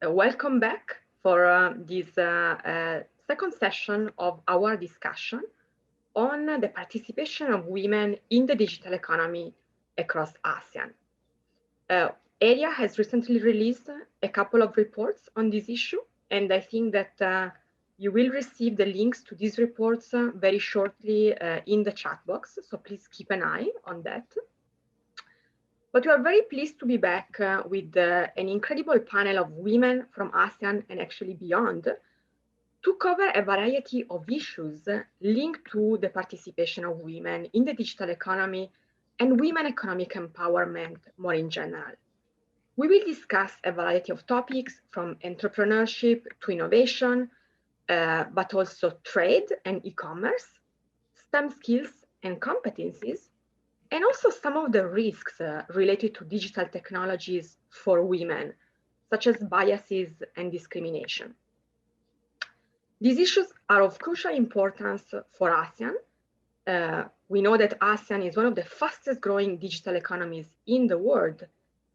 Welcome back for this second session of our discussion on the participation of women in the digital economy across ASEAN. ERIA has recently released a couple of reports on this issue, and I think that you will receive the links to these reports very shortly in the chat box, so please keep an eye on that. But we are very pleased to be back with an incredible panel of women from ASEAN and actually beyond to cover a variety of issues linked to the participation of women in the digital economy and women economic empowerment more in general. We will discuss a variety of topics from entrepreneurship to innovation, but also trade and e-commerce, STEM skills and competencies, and also some of the risks related to digital technologies for women, such as biases and discrimination. These issues are of crucial importance for ASEAN. We know that ASEAN is one of the fastest growing digital economies in the world.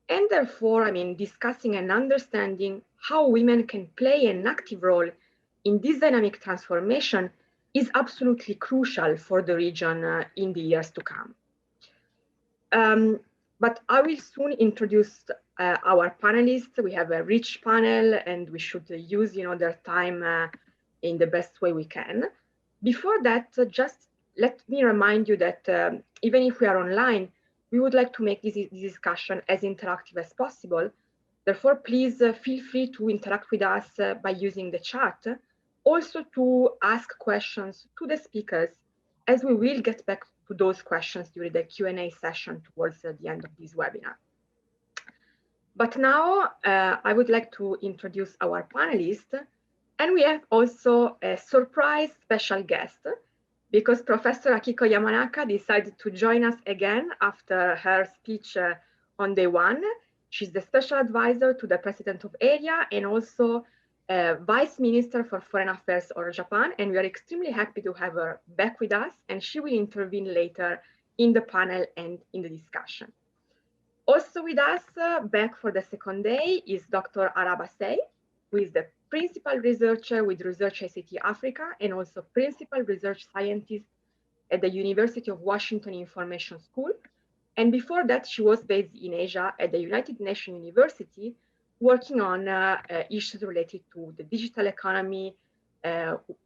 And therefore, discussing and understanding how women can play an active role in this dynamic transformation is absolutely crucial for the region in the years to come. But I will soon introduce our panelists. We have a rich panel and we should use their time in the best way we can. Before that, just let me remind you that even if we are online, we would like to make this discussion as interactive as possible. Therefore, please feel free to interact with us by using the chat, also to ask questions to the speakers, as we will get back to those questions during the Q&A session towards the end of this webinar. But now I would like to introduce our panelists, and we have also a surprise special guest, because Professor Akiko Yamanaka decided to join us again after her speech on day one. She's the special advisor to the president of ERIA and also Vice Minister for Foreign Affairs of Japan, and we are extremely happy to have her back with us, and she will intervene later in the panel and in the discussion. Also with us back for the second day is Dr. Araba Sey, who is the principal researcher with Research ICT Africa and also principal research scientist at the University of Washington Information School. And before that, she was based in Asia at the United Nations University, working on issues related to the digital economy,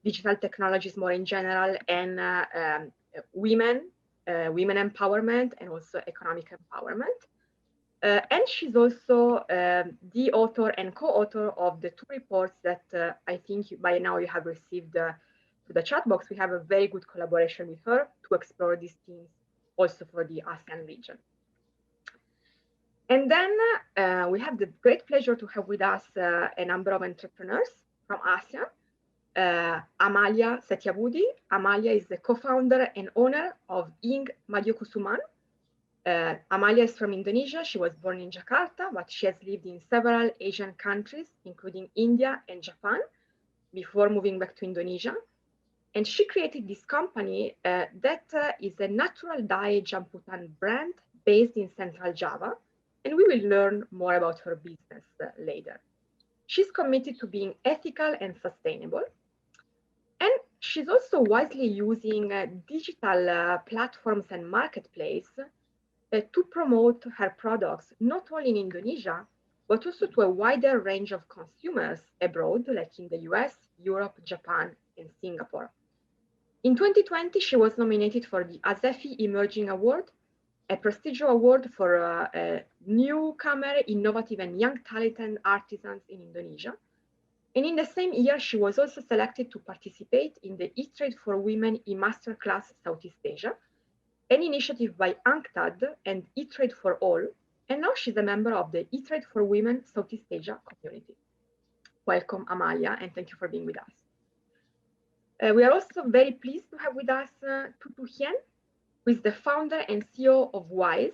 digital technologies more in general, and women empowerment, and also economic empowerment. And she's also the author and co-author of the two reports that I think by now you have received to the chat box. We have a very good collaboration with her to explore these themes also for the ASEAN region. And then we have the great pleasure to have with us a number of entrepreneurs from ASEAN. Amalia Satyabudi. Amalia is the co-founder and owner of Ing Madyokusuman. Amalia is from Indonesia. She was born in Jakarta, but she has lived in several Asian countries, including India and Japan, before moving back to Indonesia. And she created this company that is a natural dye jamputan brand based in Central Java. And we will learn more about her business later. She's committed to being ethical and sustainable. And she's also wisely using digital platforms and marketplace to promote her products, not only in Indonesia, but also to a wider range of consumers abroad, like in the US, Europe, Japan, and Singapore. In 2020, she was nominated for the ASEFI Emerging Award, a prestigious award for newcomer, innovative, and young talented artisans in Indonesia. And in the same year, she was also selected to participate in the E-Trade for Women e-Masterclass Southeast Asia, an initiative by UNCTAD and E-Trade for All, and now she's a member of the E-Trade for Women Southeast Asia community. Welcome, Amalia, and thank you for being with us. We are also very pleased to have with us Tutu Hien, who is the founder and CEO of WISE,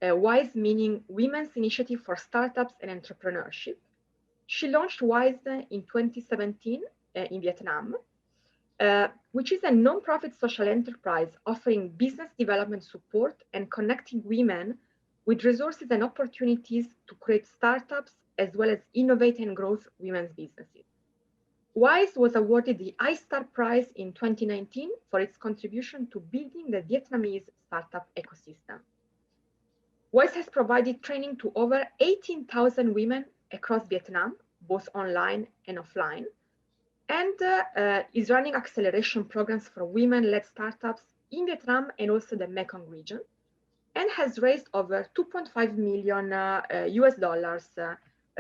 WISE meaning Women's Initiative for Startups and Entrepreneurship. She launched WISE in 2017 in Vietnam, which is a non-profit social enterprise offering business development support and connecting women with resources and opportunities to create startups as well as innovate and grow women's businesses. WISE was awarded the iStar Prize in 2019 for its contribution to building the Vietnamese startup ecosystem. WISE has provided training to over 18,000 women across Vietnam, both online and offline, and is running acceleration programs for women-led startups in Vietnam and also the Mekong region, and has raised over 2.5 million US dollars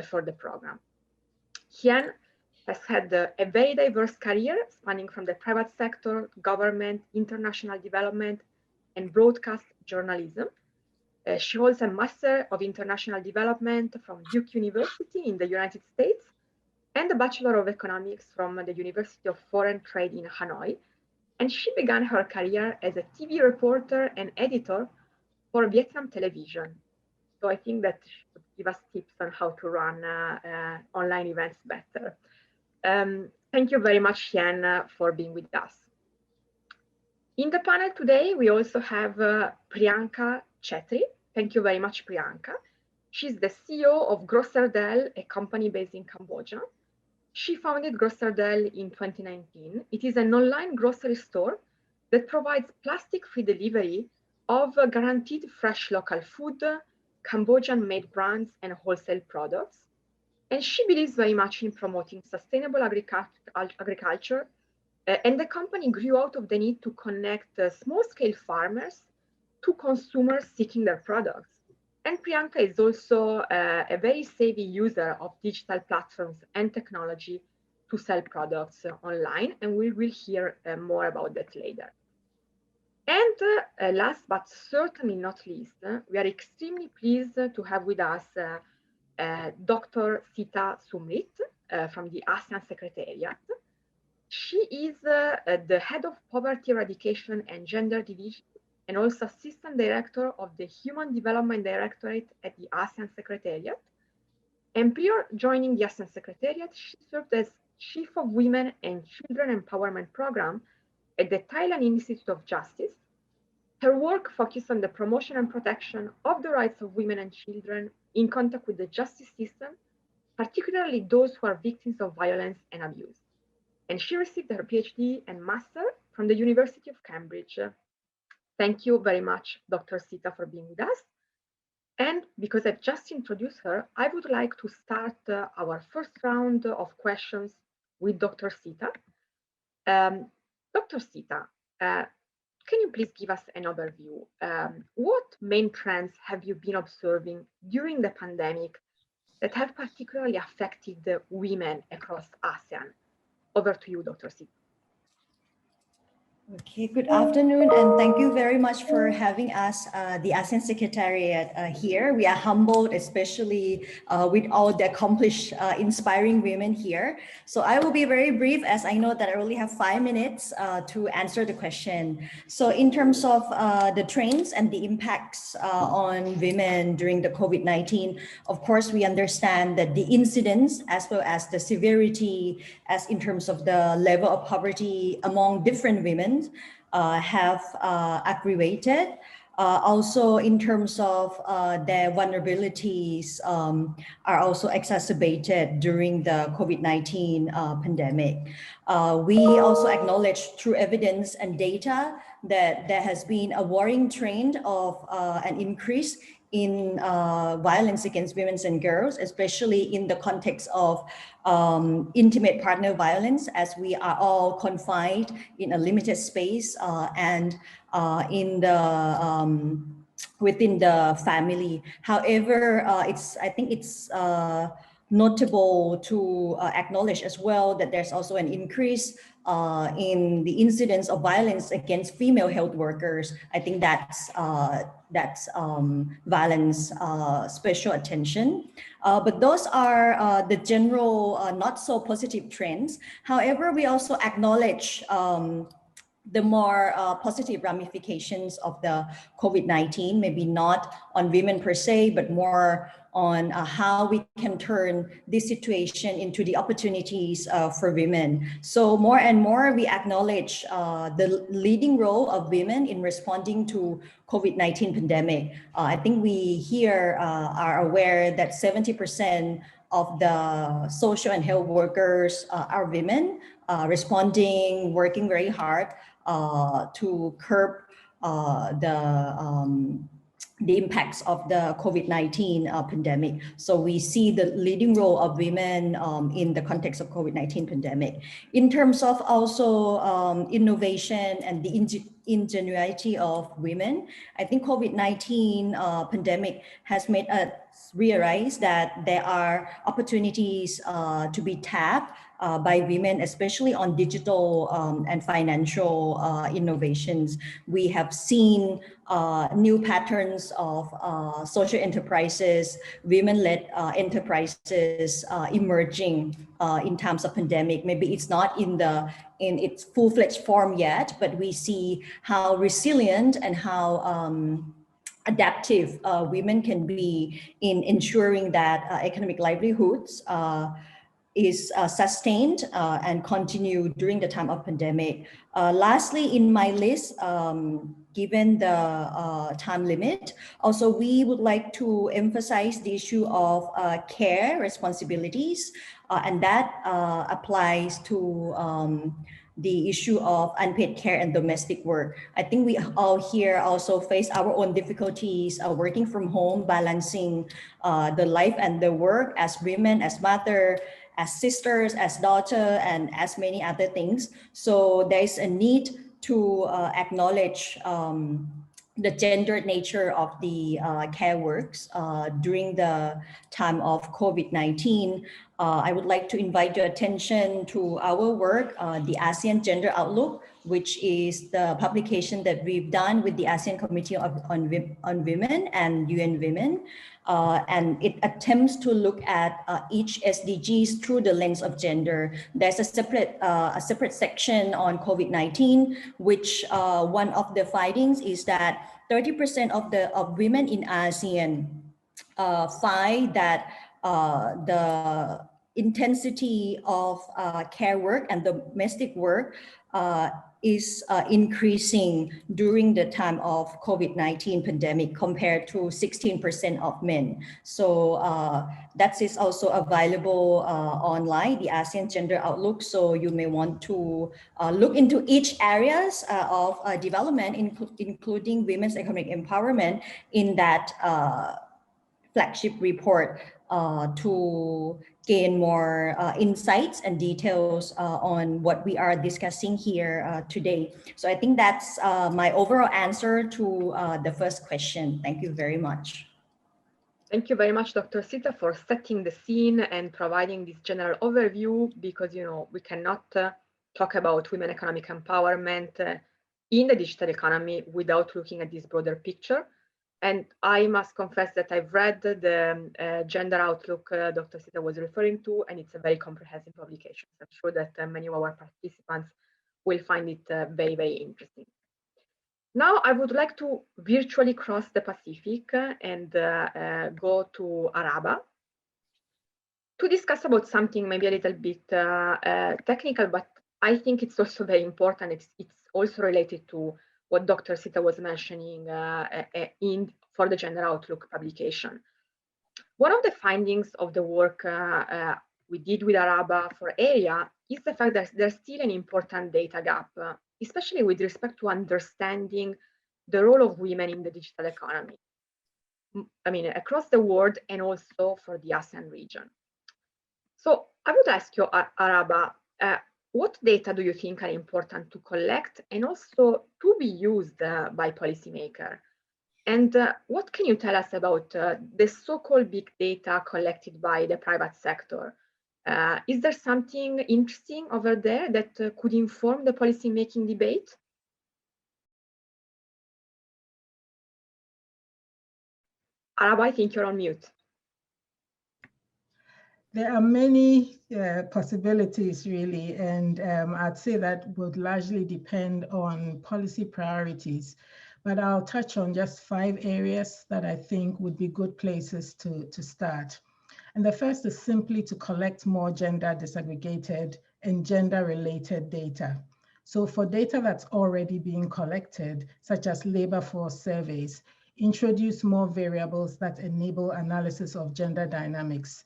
for the program. Hien has had a very diverse career spanning from the private sector, government, international development, and broadcast journalism. She holds a Master of International Development from Duke University in the United States and a Bachelor of Economics from the University of Foreign Trade in Hanoi. And she began her career as a TV reporter and editor for Vietnam television. So I think that she could give us tips on how to run online events better. Thank you very much, Hien, for being with us. In the panel today, we also have Priyanka Chetri. Thank you very much, Priyanka. She's the CEO of Grocerdel, a company based in Cambodia. She founded Grocerdel in 2019. It is an online grocery store that provides plastic-free delivery of guaranteed fresh local food, Cambodian-made brands, and wholesale products. And she believes very much in promoting sustainable agriculture. And the company grew out of the need to connect small-scale farmers to consumers seeking their products. And Priyanka is also a very savvy user of digital platforms and technology to sell products online, and we will hear more about that later. And last but certainly not least, we are extremely pleased to have with us Dr. Sita Sumrit from the Asean Secretariat. She is the head of Poverty Eradication and Gender Division, and also Assistant Director of the Human Development Directorate at the ASEAN Secretariat. And prior joining the ASEAN Secretariat, she served as Chief of Women and Children Empowerment Program at the Thailand Institute of Justice. Her work focused on the promotion and protection of the rights of women and children in contact with the justice system, particularly those who are victims of violence and abuse. And she received her PhD and Master from the University of Cambridge. Thank you very much, Dr. Sita, for being with us. And because I've just introduced her, I would like to start our first round of questions with Dr. Sita. Dr. Sita, can you please give us an overview? What main trends have you been observing during the pandemic that have particularly affected the women across ASEAN? Over to you, Dr. Sita. Okay, good afternoon, and thank you very much for having us, the ASEAN Secretariat here. We are humbled, especially with all the accomplished, inspiring women here. So I will be very brief, as I know that I only have 5 minutes to answer the question. So in terms of the trends and the impacts on women during the COVID-19, of course, we understand that the incidence as well as the severity as in terms of the level of poverty among different women have aggravated. Also in terms of their vulnerabilities are also exacerbated during the COVID-19 pandemic. We also acknowledge through evidence and data that there has been a worrying trend of an increase in violence against women and girls, especially in the context of intimate partner violence, as we are all confined in a limited space and in the within the family. However, I think it's notable to acknowledge as well that there's also an increase in the incidence of violence against female health workers. I think that's violence special attention. But those are the general not so positive trends. However, we also acknowledge the more positive ramifications of the COVID-19, maybe not on women per se, but more on how we can turn this situation into the opportunities for women. So more and more we acknowledge the leading role of women in responding to COVID-19 pandemic. I think we here are aware that 70% of the social and health workers are women, responding, working very hard to curb the impacts of the COVID-19 pandemic. So we see the leading role of women in the context of COVID-19 pandemic. In terms of also innovation and the ingenuity of women, I think COVID-19 pandemic has made us realize that there are opportunities to be tapped by women, especially on digital and financial innovations. We have seen new patterns of social enterprises, women-led enterprises emerging in times of pandemic. Maybe it's not in its full-fledged form yet, but we see how resilient and how adaptive women can be in ensuring that economic livelihoods is sustained and continue during the time of pandemic. Lastly, in my list, given the time limit, also we would like to emphasize the issue of care responsibilities, and that applies to the issue of unpaid care and domestic work. I think we all here also face our own difficulties working from home, balancing the life and the work as women, as mother, as sisters, as daughter, and as many other things. So there's a need to acknowledge the gendered nature of the care works during the time of COVID-19. I would like to invite your attention to our work, the ASEAN Gender Outlook, which is the publication that we've done with the ASEAN Committee on Women and UN Women. And it attempts to look at each SDGs through the lens of gender. There's a separate section on COVID-19, which one of the findings is that 30% of women in ASEAN find that the intensity of care work and domestic work is increasing during the time of COVID-19 pandemic compared to 16% of men. So that is also available online, the ASEAN Gender Outlook. So you may want to look into each areas of development, including women's economic empowerment in that flagship report to gain more insights and details on what we are discussing here today. So I think that's my overall answer to the first question. Thank you very much. Thank you very much, Dr. Sita, for setting the scene and providing this general overview, because we cannot talk about women economic empowerment in the digital economy without looking at this broader picture. And I must confess that I've read the Gender Outlook Dr. Sita was referring to, and it's a very comprehensive publication. I'm sure that many of our participants will find it very, very interesting. Now, I would like to virtually cross the Pacific and go to Araba to discuss about something maybe a little bit technical, but I think it's also very important. It's also related to what Dr. Sita was mentioning for the Gender Outlook publication. One of the findings of the work we did with Araba for ERIA is the fact that there's still an important data gap, especially with respect to understanding the role of women in the digital economy. I mean, across the world and also for the ASEAN region. So I would ask you, Araba, what data do you think are important to collect and also to be used by policymakers? And what can you tell us about the so-called big data collected by the private sector? Is there something interesting over there that could inform the policymaking debate? Araba, I think you're on mute. There are many possibilities, really, and I'd say that would largely depend on policy priorities. But I'll touch on just 5 areas that I think would be good places to start. And the first is simply to collect more gender disaggregated and gender-related data. So for data that's already being collected, such as labor force surveys, introduce more variables that enable analysis of gender dynamics.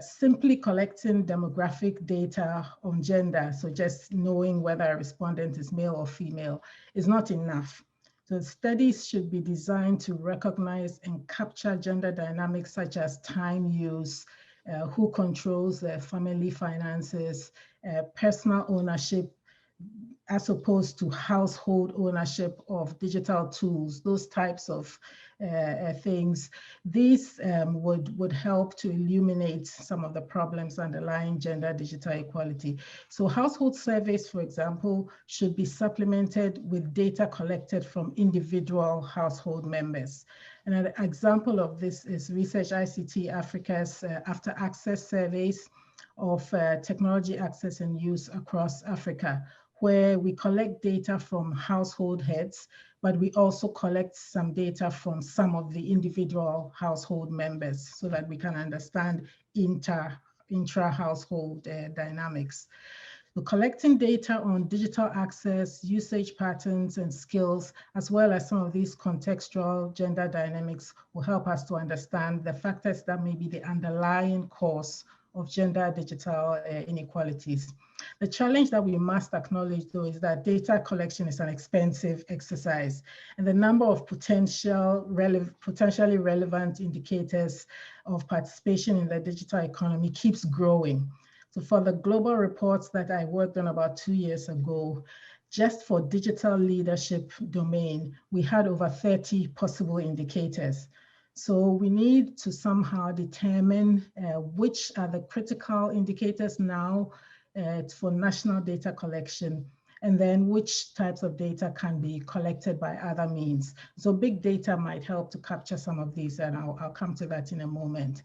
Simply collecting demographic data on gender, so just knowing whether a respondent is male or female, is not enough. So studies should be designed to recognize and capture gender dynamics such as time use, who controls family finances, personal ownership, as opposed to household ownership of digital tools, those types of things. These would help to illuminate some of the problems underlying gender digital equality. So household surveys, for example, should be supplemented with data collected from individual household members. And an example of this is Research ICT Africa's after access surveys of technology access and use across Africa, where we collect data from household heads, but we also collect some data from some of the individual household members so that we can understand intra-household dynamics. So collecting data on digital access, usage patterns, and skills, as well as some of these contextual gender dynamics, will help us to understand the factors that may be the underlying cause of gender digital inequalities. The challenge that we must acknowledge, though, is that data collection is an expensive exercise, and the number of potentially relevant indicators of participation in the digital economy keeps growing. So for the global reports that I worked on about 2 years ago, just for digital leadership domain, we had over 30 possible indicators. So we need to somehow determine which are the critical indicators now for national data collection, and then which types of data can be collected by other means. So big data might help to capture some of these, and I'll come to that in a moment.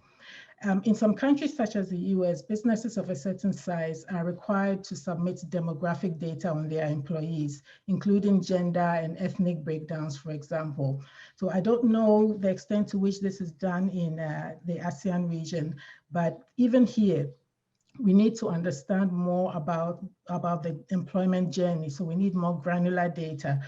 In some countries such as the US, businesses of a certain size are required to submit demographic data on their employees, including gender and ethnic breakdowns, for example. So I don't know the extent to which this is done in the ASEAN region, but even here, we need to understand more about the employment journey. So we need more granular data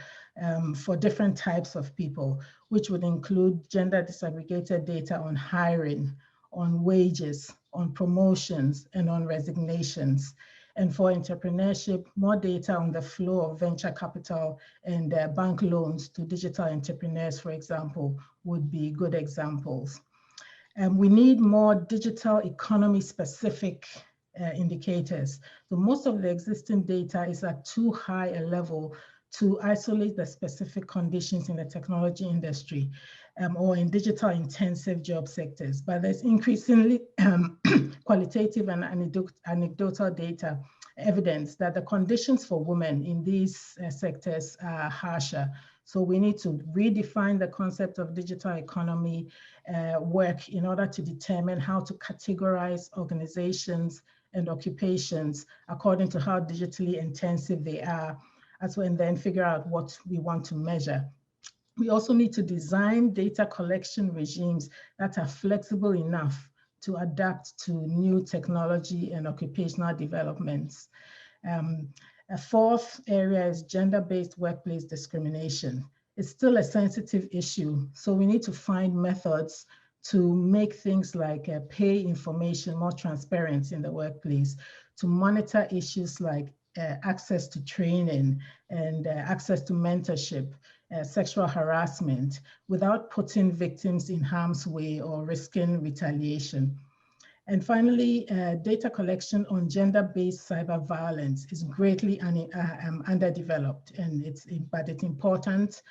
for different types of people, which would include gender disaggregated data on hiring, on wages, on promotions, and on resignations. And for entrepreneurship, more data on the flow of venture capital and bank loans to digital entrepreneurs, for example, would be good examples. We need more digital economy specific indicators. So most of the existing data is at too high a level to isolate the specific conditions in the technology industry or in digital intensive job sectors, but there's increasingly qualitative and anecdotal data evidence that the conditions for women in these sectors are harsher. So we need to redefine the concept of digital economy work in order to determine how to categorize organizations and occupations according to how digitally intensive they are, as well, and then figure out what we want to measure. We also need to design data collection regimes that are flexible enough to adapt to new technology and occupational developments. A fourth area is gender-based workplace discrimination. It's still a sensitive issue, so we need to find methods to make things like pay information more transparent in the workplace, to monitor issues like access to training and access to mentorship, sexual harassment, without putting victims in harm's way or risking retaliation. And finally, data collection on gender-based cyber violence is greatly underdeveloped, but it's important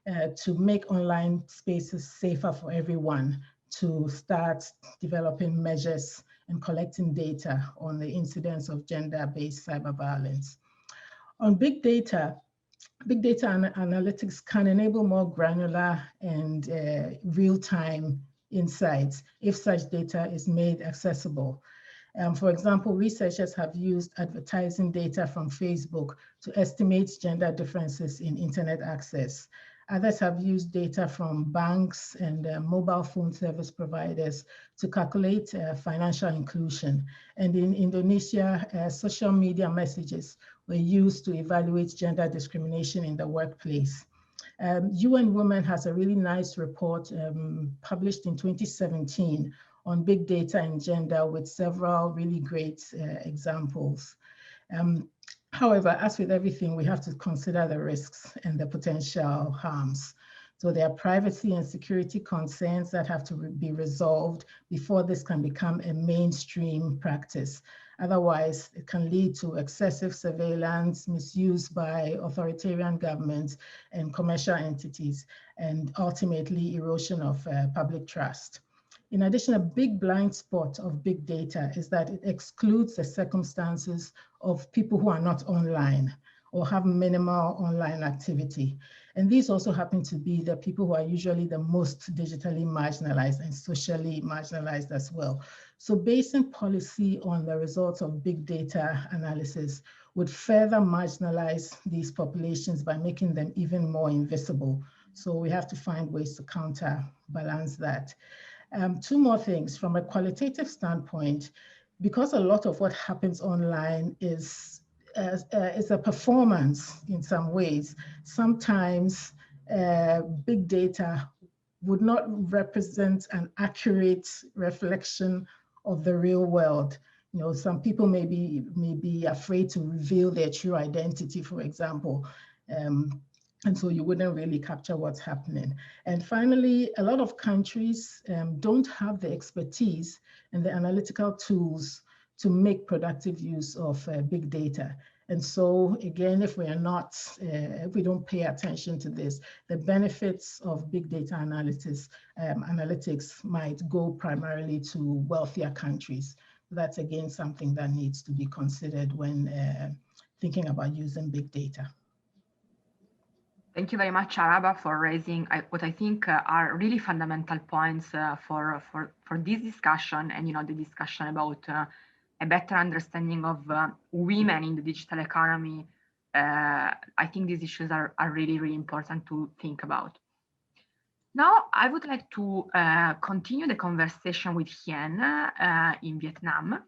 to make online spaces safer for everyone, to start developing measures and collecting data on the incidence of gender-based cyber violence. On big data analytics can enable more granular and real-time insights if such data is made accessible. For example, researchers have used advertising data from Facebook to estimate gender differences in internet access. Others have used data from banks and mobile phone service providers to calculate financial inclusion. And in Indonesia, social media messages were used to evaluate gender discrimination in the workplace. UN Women has a really nice report published in 2017 on big data and gender with several really great examples. However, as with everything, we have to consider the risks and the potential harms. So there are privacy and security concerns that have to be resolved before this can become a mainstream practice. Otherwise, it can lead to excessive surveillance, misuse by authoritarian governments and commercial entities, and ultimately erosion of public trust. In addition, a big blind spot of big data is that it excludes the circumstances of people who are not online or have minimal online activity. And these also happen to be the people who are usually the most digitally marginalized and socially marginalized as well. So basing policy on the results of big data analysis would further marginalize these populations by making them even more invisible. So we have to find ways to counterbalance that. Two more things. From a qualitative standpoint, because a lot of what happens online is a performance in some ways, sometimes big data would not represent an accurate reflection of the real world. You know, some people may be afraid to reveal their true identity, for example. And so you wouldn't really capture what's happening. And finally, a lot of countries don't have the expertise and the analytical tools to make productive use of big data. And so again, if we don't pay attention to this, the benefits of big data analytics might go primarily to wealthier countries. That's again something that needs to be considered when thinking about using big data. Thank you very much, Araba, for raising what I think are really fundamental points for this discussion, and the discussion about a better understanding of women in the digital economy. I think these issues are really, really important to think about. Now, I would like to continue the conversation with Hien in Vietnam.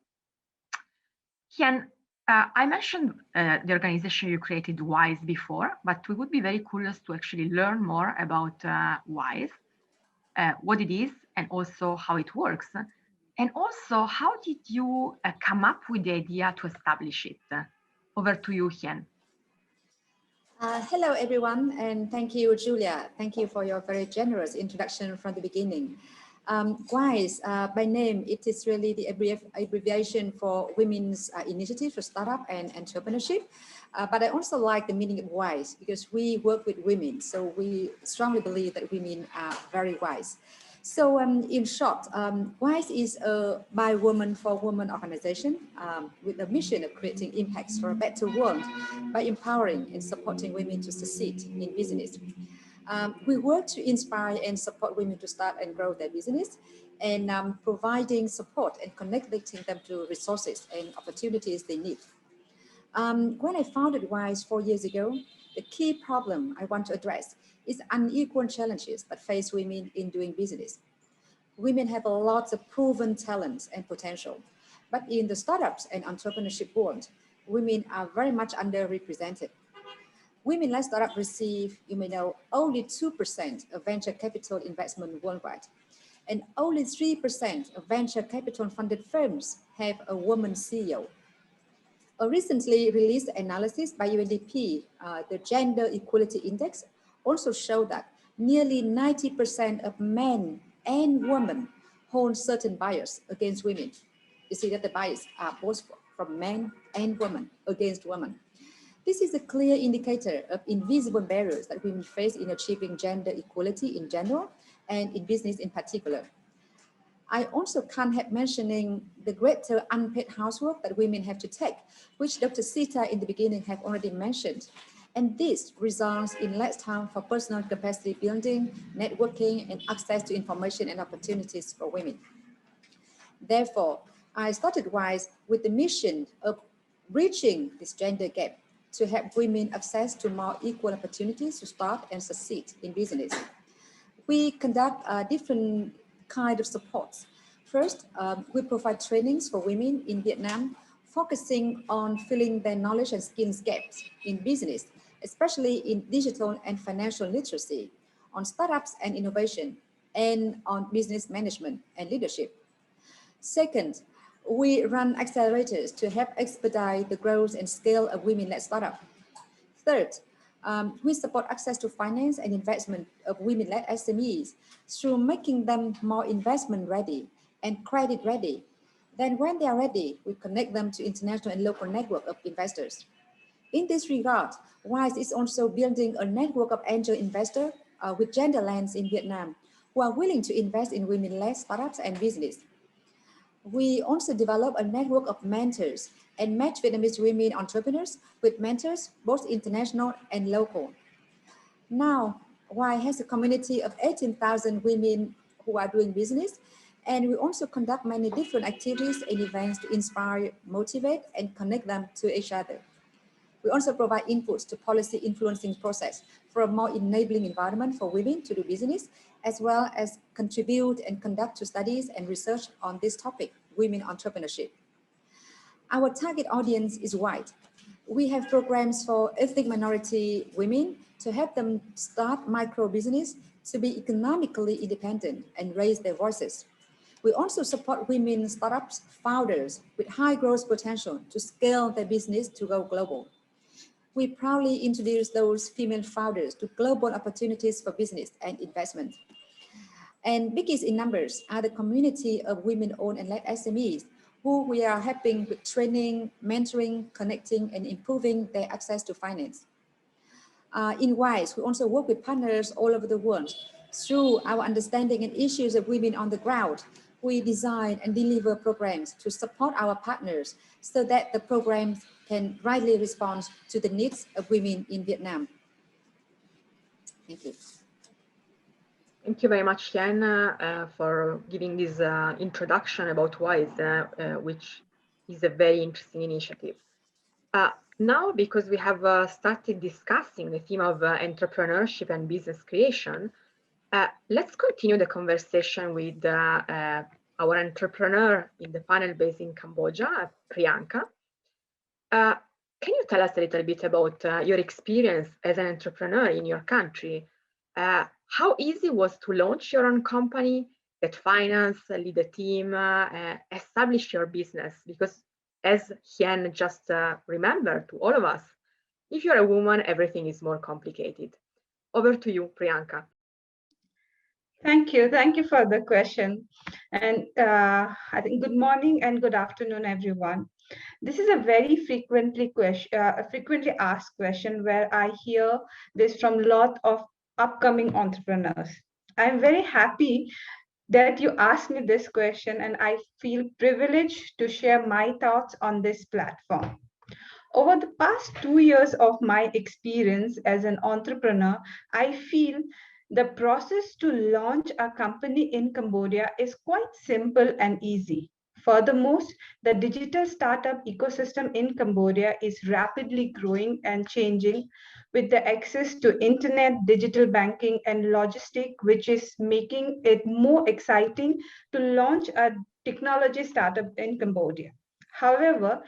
Hien, I mentioned the organization you created, WISE, before, but we would be very curious to actually learn more about WISE, what it is, and also how it works. And also, how did you come up with the idea to establish it? Over to you, Hien. Hello, everyone, and thank you, Julia. Thank you for your very generous introduction from the beginning. WISE, by name, it is really the abbreviation for Women's Initiative for Startup and Entrepreneurship. But I also like the meaning of wise because we work with women, so we strongly believe that women are very wise. So in short, WISE is a by woman for woman organization with a mission of creating impacts for a better world by empowering and supporting women to succeed in business. We work to inspire and support women to start and grow their business, and providing support and connecting them to resources and opportunities they need. When I founded WISE 4 years ago, the key problem I want to address is unequal challenges that face women in doing business. Women have a lot of proven talents and potential, but in the startups and entrepreneurship world, women are very much underrepresented. Women-led startups receive, you may know, only 2% of venture capital investment worldwide, and only 3% of venture capital funded firms have a woman CEO. A recently released analysis by UNDP, the Gender Equality Index, also showed that nearly 90% of men and women hold certain bias against women. You see that the bias are both from men and women against women. This is a clear indicator of invisible barriers that women face in achieving gender equality in general and in business in particular. I also can't help mentioning the greater unpaid housework that women have to take, which Dr. Sita in the beginning have already mentioned. And this results in less time for personal capacity building, networking, and access to information and opportunities for women. Therefore, I started WISE with the mission of bridging this gender gap to help women access to more equal opportunities to start and succeed in business. We conduct different kind of supports. First, we provide trainings for women in Vietnam, focusing on filling their knowledge and skills gaps in business, especially in digital and financial literacy, on startups and innovation, and on business management and leadership. Second, we run accelerators to help expedite the growth and scale of women-led startups. Third, we support access to finance and investment of women-led SMEs through making them more investment ready and credit ready. Then when they are ready, we connect them to international and local network of investors. In this regard, WISE is also building a network of angel investors with gender lens in Vietnam who are willing to invest in women-led startups and business. We also develop a network of mentors and match Vietnamese women entrepreneurs with mentors, both international and local. Now, WISE has a community of 18,000 women who are doing business, and we also conduct many different activities and events to inspire, motivate, and connect them to each other. We also provide inputs to policy influencing process for a more enabling environment for women to do business, as well as contribute and conduct studies and research on this topic, women entrepreneurship. Our target audience is wide. We have programs for ethnic minority women to help them start micro business to be economically independent and raise their voices. We also support women startups founders with high growth potential to scale their business to go global. We proudly introduce those female founders to global opportunities for business and investment. And biggest in numbers are the community of women-owned and led SMEs who we are helping with training, mentoring, connecting, and improving their access to finance. In WISE, we also work with partners all over the world. Through our understanding and issues of women on the ground, we design and deliver programs to support our partners so that the programs can rightly respond to the needs of women in Vietnam. Thank you. Thank you very much, Hien, for giving this introduction about WISE, which is a very interesting initiative. Now, because we have started discussing the theme of entrepreneurship and business creation, let's continue the conversation with our entrepreneur in the panel based in Cambodia, Priyanka. Can you tell us a little bit about your experience as an entrepreneur in your country? How easy was to launch your own company, get finance, lead a team, establish your business? Because as Hien just remembered to all of us, if you're a woman, everything is more complicated. Over to you, Priyanka. Thank you for the question. And I think good morning and good afternoon, everyone. This is a very frequently asked question where I hear this from a lot of upcoming entrepreneurs. I'm very happy that you asked me this question, and I feel privileged to share my thoughts on this platform. Over the past 2 years of my experience as an entrepreneur, I feel the process to launch a company in Cambodia is quite simple and easy. Furthermore, the digital startup ecosystem in Cambodia is rapidly growing and changing with the access to internet, digital banking, and logistics, which is making it more exciting to launch a technology startup in Cambodia. However,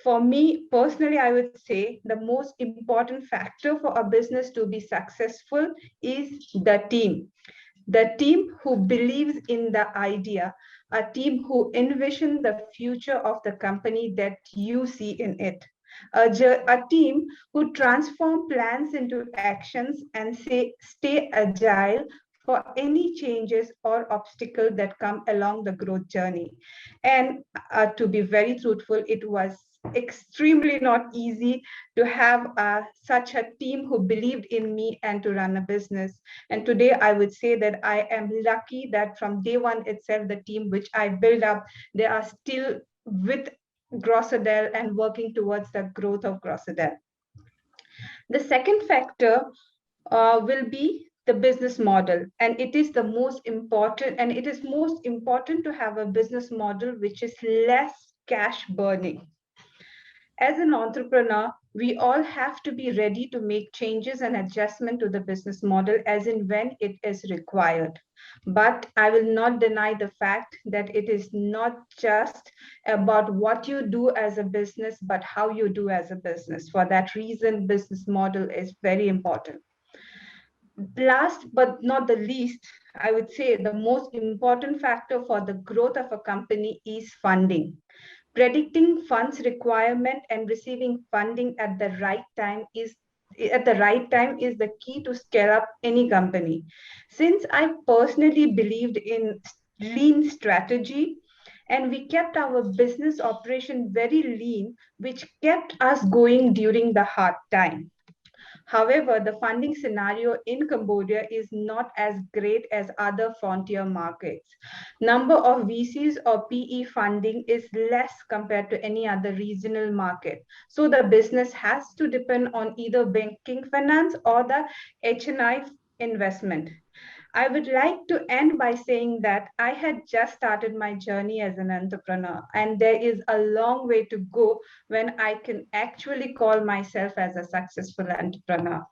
for me personally, I would say the most important factor for a business to be successful is the team. The team who believes in the idea, a team who envisions the future of the company that you see in it. A team who transform plans into actions and stay agile for any changes or obstacles that come along the growth journey. And to be very truthful, it was extremely not easy to have such a team who believed in me and to run a business. And today I would say that I am lucky that from day one itself, the team which I built up, they are still with Grossedel and working towards the growth of Grossedel. The second factor will be the business model, and it is the most important, and it is most important to have a business model which is less cash burning. As an entrepreneur, we all have to be ready to make changes and adjustment to the business model as in when it is required. But I will not deny the fact that it is not just about what you do as a business, but how you do as a business. For that reason, business model is very important. Last but not the least, I would say the most important factor for the growth of a company is funding. Predicting funds requirement and receiving funding at the right time is the key to scale up any company. Since I personally believed in lean strategy, and we kept our business operation very lean, which kept us going during the hard time. However, the funding scenario in Cambodia is not as great as other frontier markets. Number of VCs or PE funding is less compared to any other regional market. So the business has to depend on either banking finance or the HNI investment. I would like to end by saying that I had just started my journey as an entrepreneur, and there is a long way to go when I can actually call myself as a successful entrepreneur.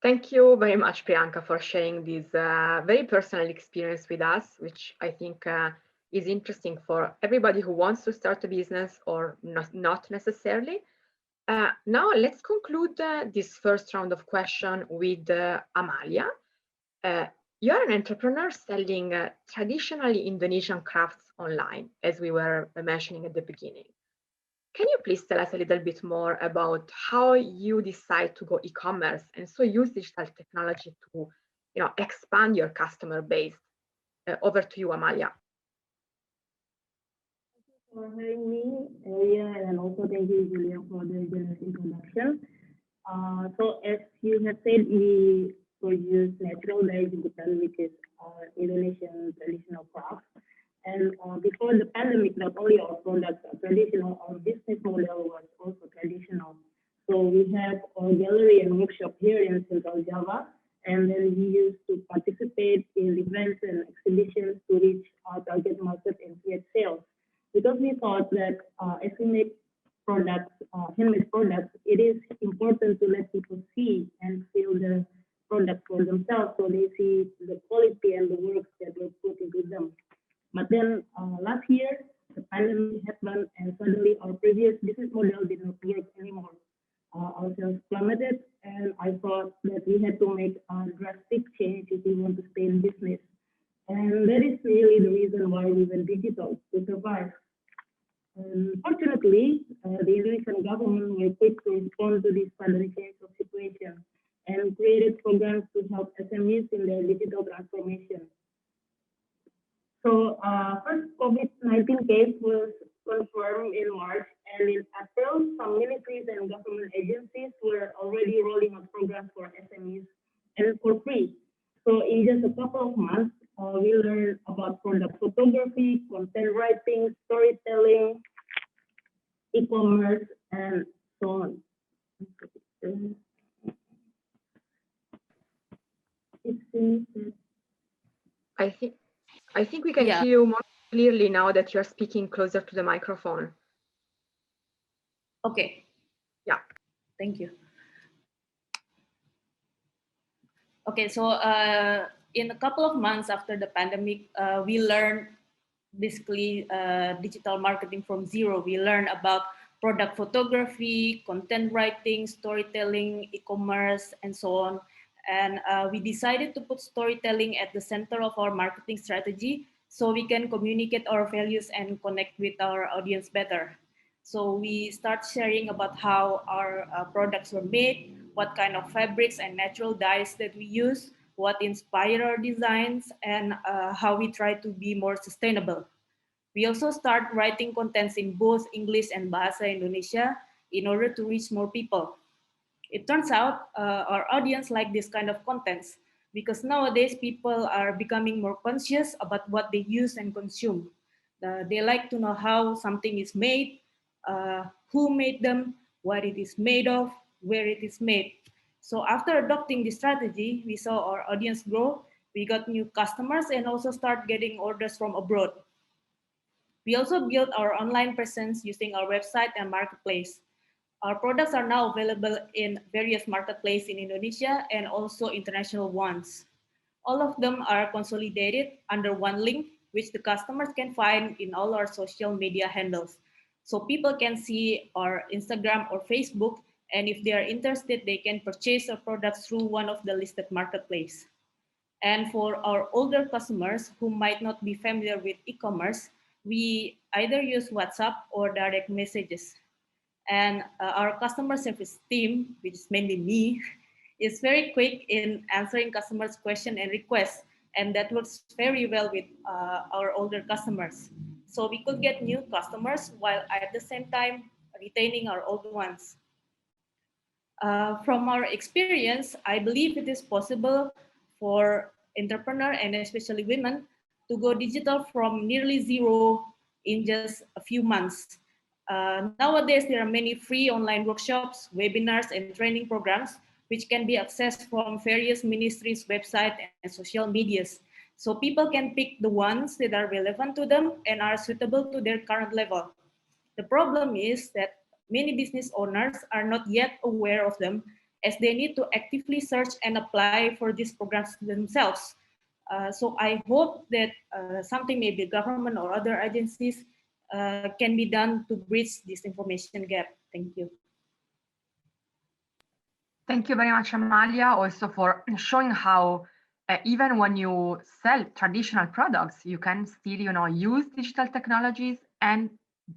Thank you very much, Priyanka, for sharing this very personal experience with us, which I think is interesting for everybody who wants to start a business or not necessarily. Now let's conclude this first round of questions with Amalia. You are an entrepreneur selling traditionally Indonesian crafts online, as we were mentioning at the beginning. Can you please tell us a little bit more about how you decide to go e-commerce and so use digital technology to, expand your customer base? Over to you, Amalia. For having me, ERIA, and also thank you, Julia, for the generous introduction. So as you have said, we produce natural dyes in Japan, which is Indonesian traditional craft. And before the pandemic, not only our products are traditional, our business model was also traditional. So we have a gallery and workshop here in Central Java, and then we used to participate in events and exhibitions to reach our target market and create sales. Because we thought that as we make products, handmade products, it is important to let people see and feel the product for themselves, so they see the quality and the work that we put into them. But then last year, the pandemic happened, and suddenly our previous business model did not work anymore. Our sales plummeted, and I thought that we had to make a drastic change if we want to stay in business. And that is really the reason why we went digital, to survive. Fortunately, the Indonesian government were quick to respond to this sudden change of situation and created programs to help SMEs in their digital transformation. So first COVID-19 case was confirmed in March, and in April, some ministries and government agencies were already rolling out programs for SMEs and for free. So in just a couple of months, we learned about product photography, content writing, storytelling, e-commerce, and so on. I think we can hear you more clearly now that you're speaking closer to the microphone. Okay. Yeah. Thank you. Okay, so in a couple of months after the pandemic, we learned basically digital marketing from zero. We learned about product photography, content writing, storytelling, e-commerce, and so on. And we decided to put storytelling at the center of our marketing strategy so we can communicate our values and connect with our audience better. So we start sharing about how our products were made, what kind of fabrics and natural dyes that we use, what inspire our designs, and how we try to be more sustainable. We also start writing contents in both English and Bahasa Indonesia in order to reach more people. It turns out our audience like this kind of contents because nowadays people are becoming more conscious about what they use and consume. They like to know how something is made, who made them, what it is made of, where it is made. So after adopting this strategy, we saw our audience grow, we got new customers, and also start getting orders from abroad. We also built our online presence using our website and marketplace. Our products are now available in various marketplaces in Indonesia and also international ones. All of them are consolidated under one link, which the customers can find in all our social media handles. So people can see our Instagram or Facebook And if they are interested, they can purchase our products through one of the listed marketplace. And for our older customers who might not be familiar with e-commerce, we either use WhatsApp or direct messages. And our customer service team, which is mainly me, is very quick in answering customers' questions and requests. And that works very well with our older customers. So we could get new customers while at the same time retaining our old ones. From our experience, I believe it is possible for entrepreneurs and especially women to go digital from nearly zero in just a few months. Nowadays, there are many free online workshops, webinars, and training programs which can be accessed from various ministries' websites and social medias. So people can pick the ones that are relevant to them and are suitable to their current level. The problem is that many business owners are not yet aware of them, as they need to actively search and apply for these programs themselves. So I hope that something, maybe government or other agencies, can be done to bridge this information gap. Thank you. Thank you very much, Amalia, also for showing how even when you sell traditional products, you can still, use digital technologies and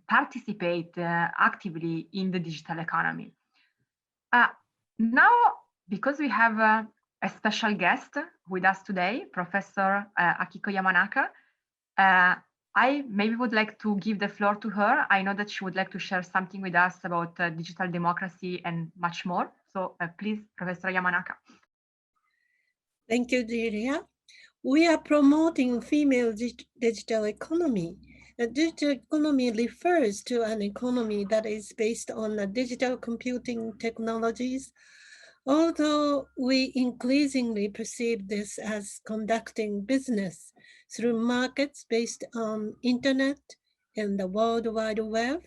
participate actively in the digital economy. Now, because we have a special guest with us today, Professor Akiko Yamanaka, I maybe would like to give the floor to her. I know that she would like to share something with us about digital democracy and much more. So please, Professor Yamanaka. Thank you, ERIA. We are promoting female digital economy. The digital economy refers to an economy that is based on digital computing technologies, although we increasingly perceive this as conducting business through markets based on internet and the World Wide Web.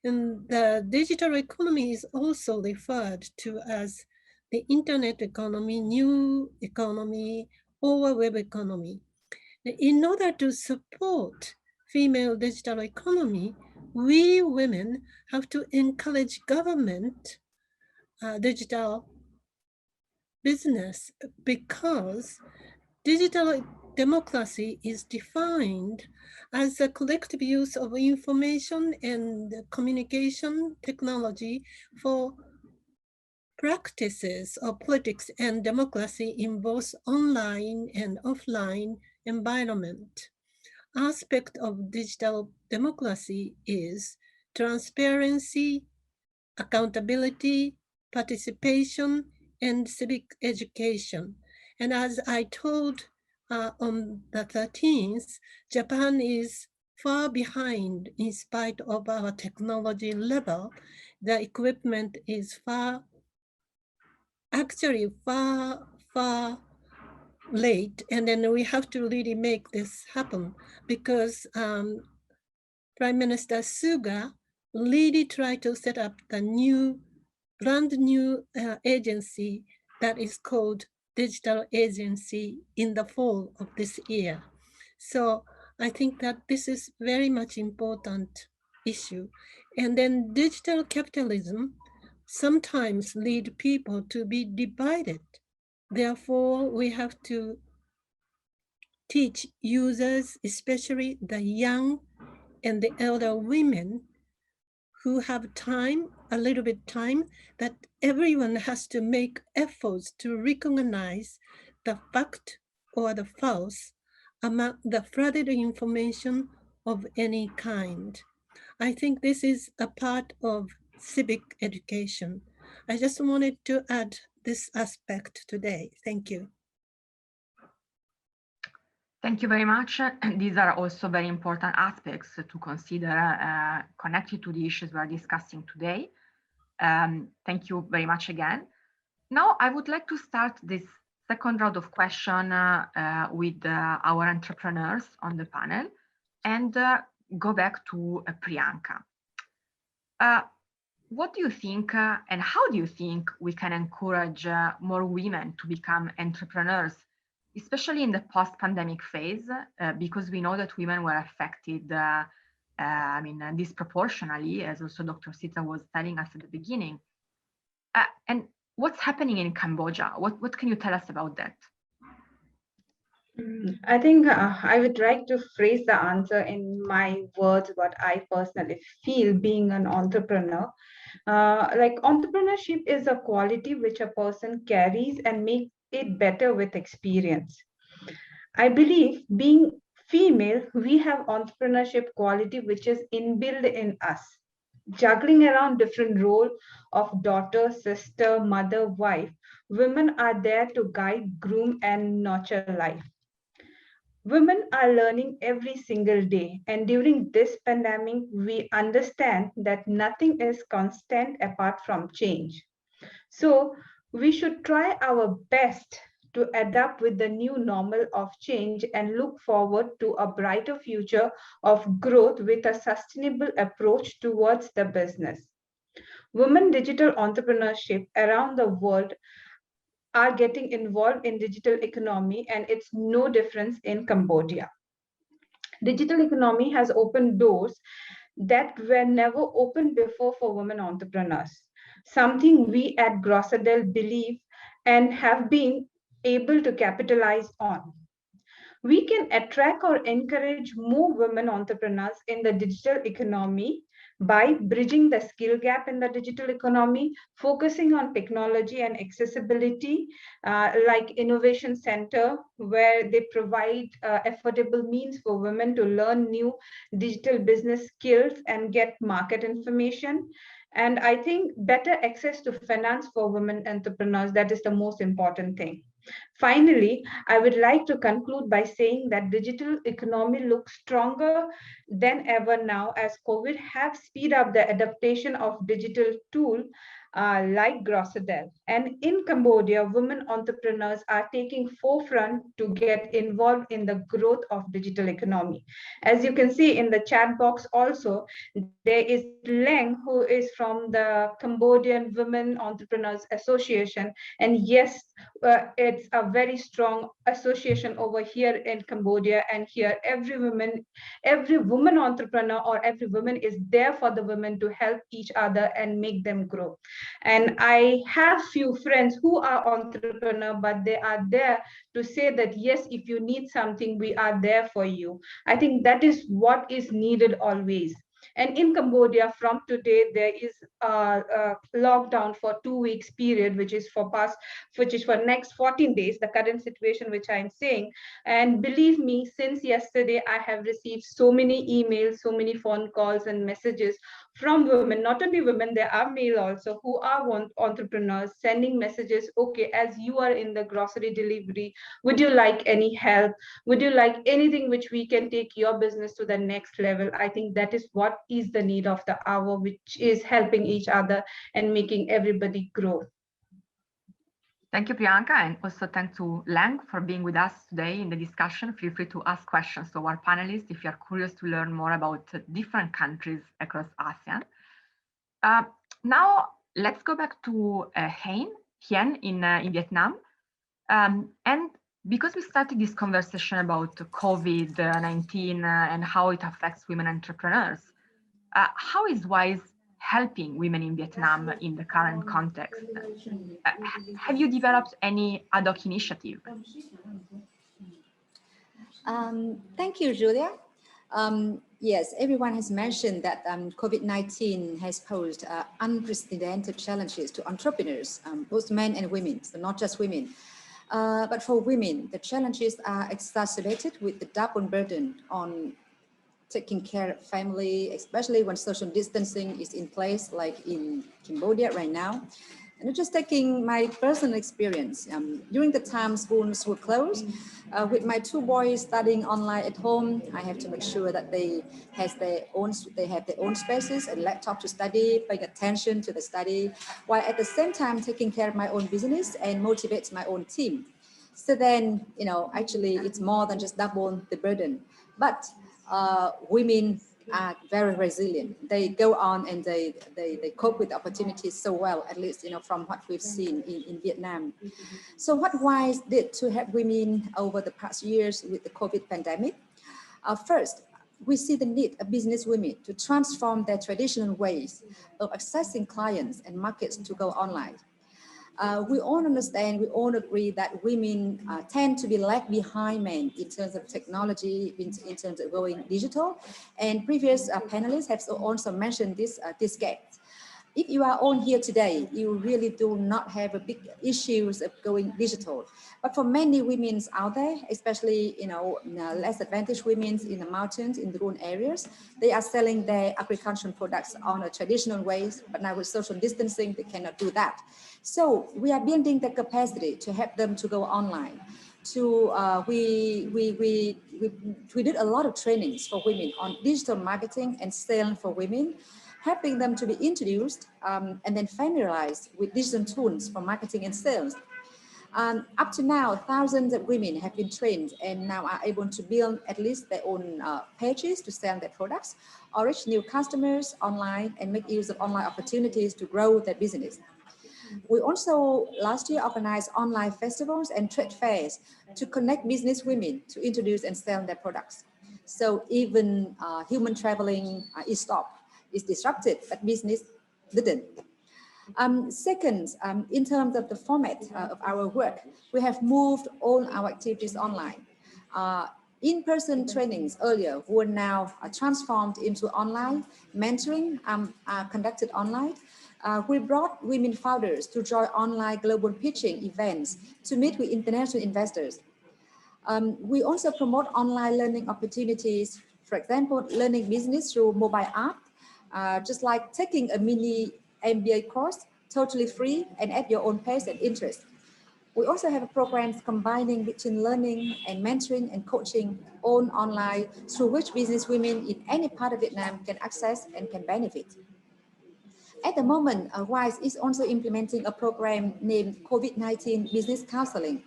And the digital economy is also referred to as the internet economy, new economy, or web economy. In order to support female digital economy, we women have to encourage government digital business, because digital democracy is defined as the collective use of information and communication technology for practices of politics and democracy in both online and offline environment. Aspect of digital democracy is transparency, accountability, participation, and civic education. And as I told on the 13th, Japan is far behind in spite of our technology level. The equipment is far late, and then we have to really make this happen, because Prime Minister Suga really tried to set up the brand new agency that is called Digital Agency in the fall of this year. So I think that this is very much important issue. And then digital capitalism sometimes lead people to be divided. Therefore, we have to teach users, especially the young and the elder women who have time, a little bit time, that everyone has to make efforts to recognize the fact or the false among the flooded information of any kind. I think this is a part of civic education. I just wanted to add this aspect today. Thank you. Thank you very much. These are also very important aspects to consider connected to the issues we are discussing today. Thank you very much again. Now, I would like to start this second round of questions with our entrepreneurs on the panel and go back to Priyanka. What do you think and how do you think we can encourage more women to become entrepreneurs, especially in the post-pandemic phase, because we know that women were affected, disproportionately, as also Dr. Sita was telling us at the beginning. And what's happening in Cambodia? What can you tell us about that? I think I would like to phrase the answer in my words, what I personally feel being an entrepreneur. Like entrepreneurship is a quality which a person carries and makes it better with experience. I believe being female, we have entrepreneurship quality which is inbuilt in us. Juggling around different role of daughter, sister, mother, wife, women are there to guide, groom, and nurture life. Women are learning every single day, and during this pandemic, we understand that nothing is constant apart from change. So, we should try our best to adapt with the new normal of change and look forward to a brighter future of growth with a sustainable approach towards the business. Women digital entrepreneurship around the world are getting involved in digital economy, and it's no difference in Cambodia. Digital economy has opened doors that were never opened before for women entrepreneurs, something we at Grossadell believe and have been able to capitalize on. We can attract or encourage more women entrepreneurs in the digital economy by bridging the skill gap in the digital economy, focusing on technology and accessibility, like Innovation Center, where they provide affordable means for women to learn new digital business skills and get market information. And I think better access to finance for women entrepreneurs, that is the most important thing. Finally, I would like to conclude by saying that digital economy looks stronger than ever now as COVID have speed up the adaptation of digital tool like Grossadell. And in Cambodia, women entrepreneurs are taking forefront to get involved in the growth of digital economy. As you can see in the chat box also, there is Leng, who is from the Cambodian Women Entrepreneurs Association. And yes, it's a very strong association over here in Cambodia. And here, every woman entrepreneur or every woman is there for the women to help each other and make them grow. And I have few friends who are entrepreneur, but they are there to say that, yes, if you need something, we are there for you. I think that is what is needed always. And in Cambodia, from today, there is a lockdown for 2 weeks period, which is for next 14 days, the current situation which I'm saying. And believe me, since yesterday, I have received so many emails, so many phone calls and messages from women, not only women, there are male also who are entrepreneurs sending messages. Okay, as you are in the grocery delivery, would you like any help? Would you like anything which we can take your business to the next level? I think that is what is the need of the hour, which is helping each other and making everybody grow. Thank you, Priyanka, and also thanks to Lang for being with us today in the discussion. Feel free to ask questions to our panelists if you're curious to learn more about different countries across ASEAN. Now, let's go back to Hien in Vietnam. And because we started this conversation about COVID-19 and how it affects women entrepreneurs, how is WISE helping women in Vietnam in the current context? Have you developed any ad hoc initiative? Thank you, Julia. Yes, everyone has mentioned that COVID-19 has posed unprecedented challenges to entrepreneurs, both men and women, so not just women. But for women, the challenges are exacerbated with the double burden on taking care of family, especially when social distancing is in place, like in Cambodia right now. And just taking my personal experience, during the time schools were closed, with my 2 boys studying online at home, I have to make sure that they have their own spaces and laptop to study, paying attention to the study, while at the same time taking care of my own business and motivate my own team. So then, actually it's more than just double the burden. But women are very resilient. They go on and they cope with opportunities so well, at least from what we've seen in Vietnam. So what WISE did to help women over the past years with the COVID pandemic? First, we see the need of business women to transform their traditional ways of accessing clients and markets to go online. We all understand, we all agree that women tend to be lag behind men in terms of technology, in terms of going digital. And previous panelists have also mentioned this gap. If you are on here today, you really do not have a big issues of going digital. But for many women out there, especially less advantaged women in the mountains, in the rural areas, they are selling their agricultural products on a traditional ways, but now with social distancing, they cannot do that. So we are building the capacity to help them to go online. We did a lot of trainings for women on digital marketing and sales for women, helping them to be introduced and then familiarized with digital tools for marketing and sales. Up to now, thousands of women have been trained and now are able to build at least their own pages to sell their products, or reach new customers online and make use of online opportunities to grow their business. We also last year organized online festivals and trade fairs to connect business women to introduce and sell their products. So even human traveling is stopped. Is disrupted, but business didn't. Second, in terms of the format of our work, we have moved all our activities online. In-person trainings earlier were now transformed into online. Mentoring conducted online. We brought women founders to join online global pitching events to meet with international investors. We also promote online learning opportunities, for example, learning business through mobile app, just like taking a mini MBA course, totally free and at your own pace and interest. We also have programs combining between learning and mentoring and coaching all online, through which business women in any part of Vietnam can access and can benefit. At the moment, WISE is also implementing a program named COVID-19 Business Counseling,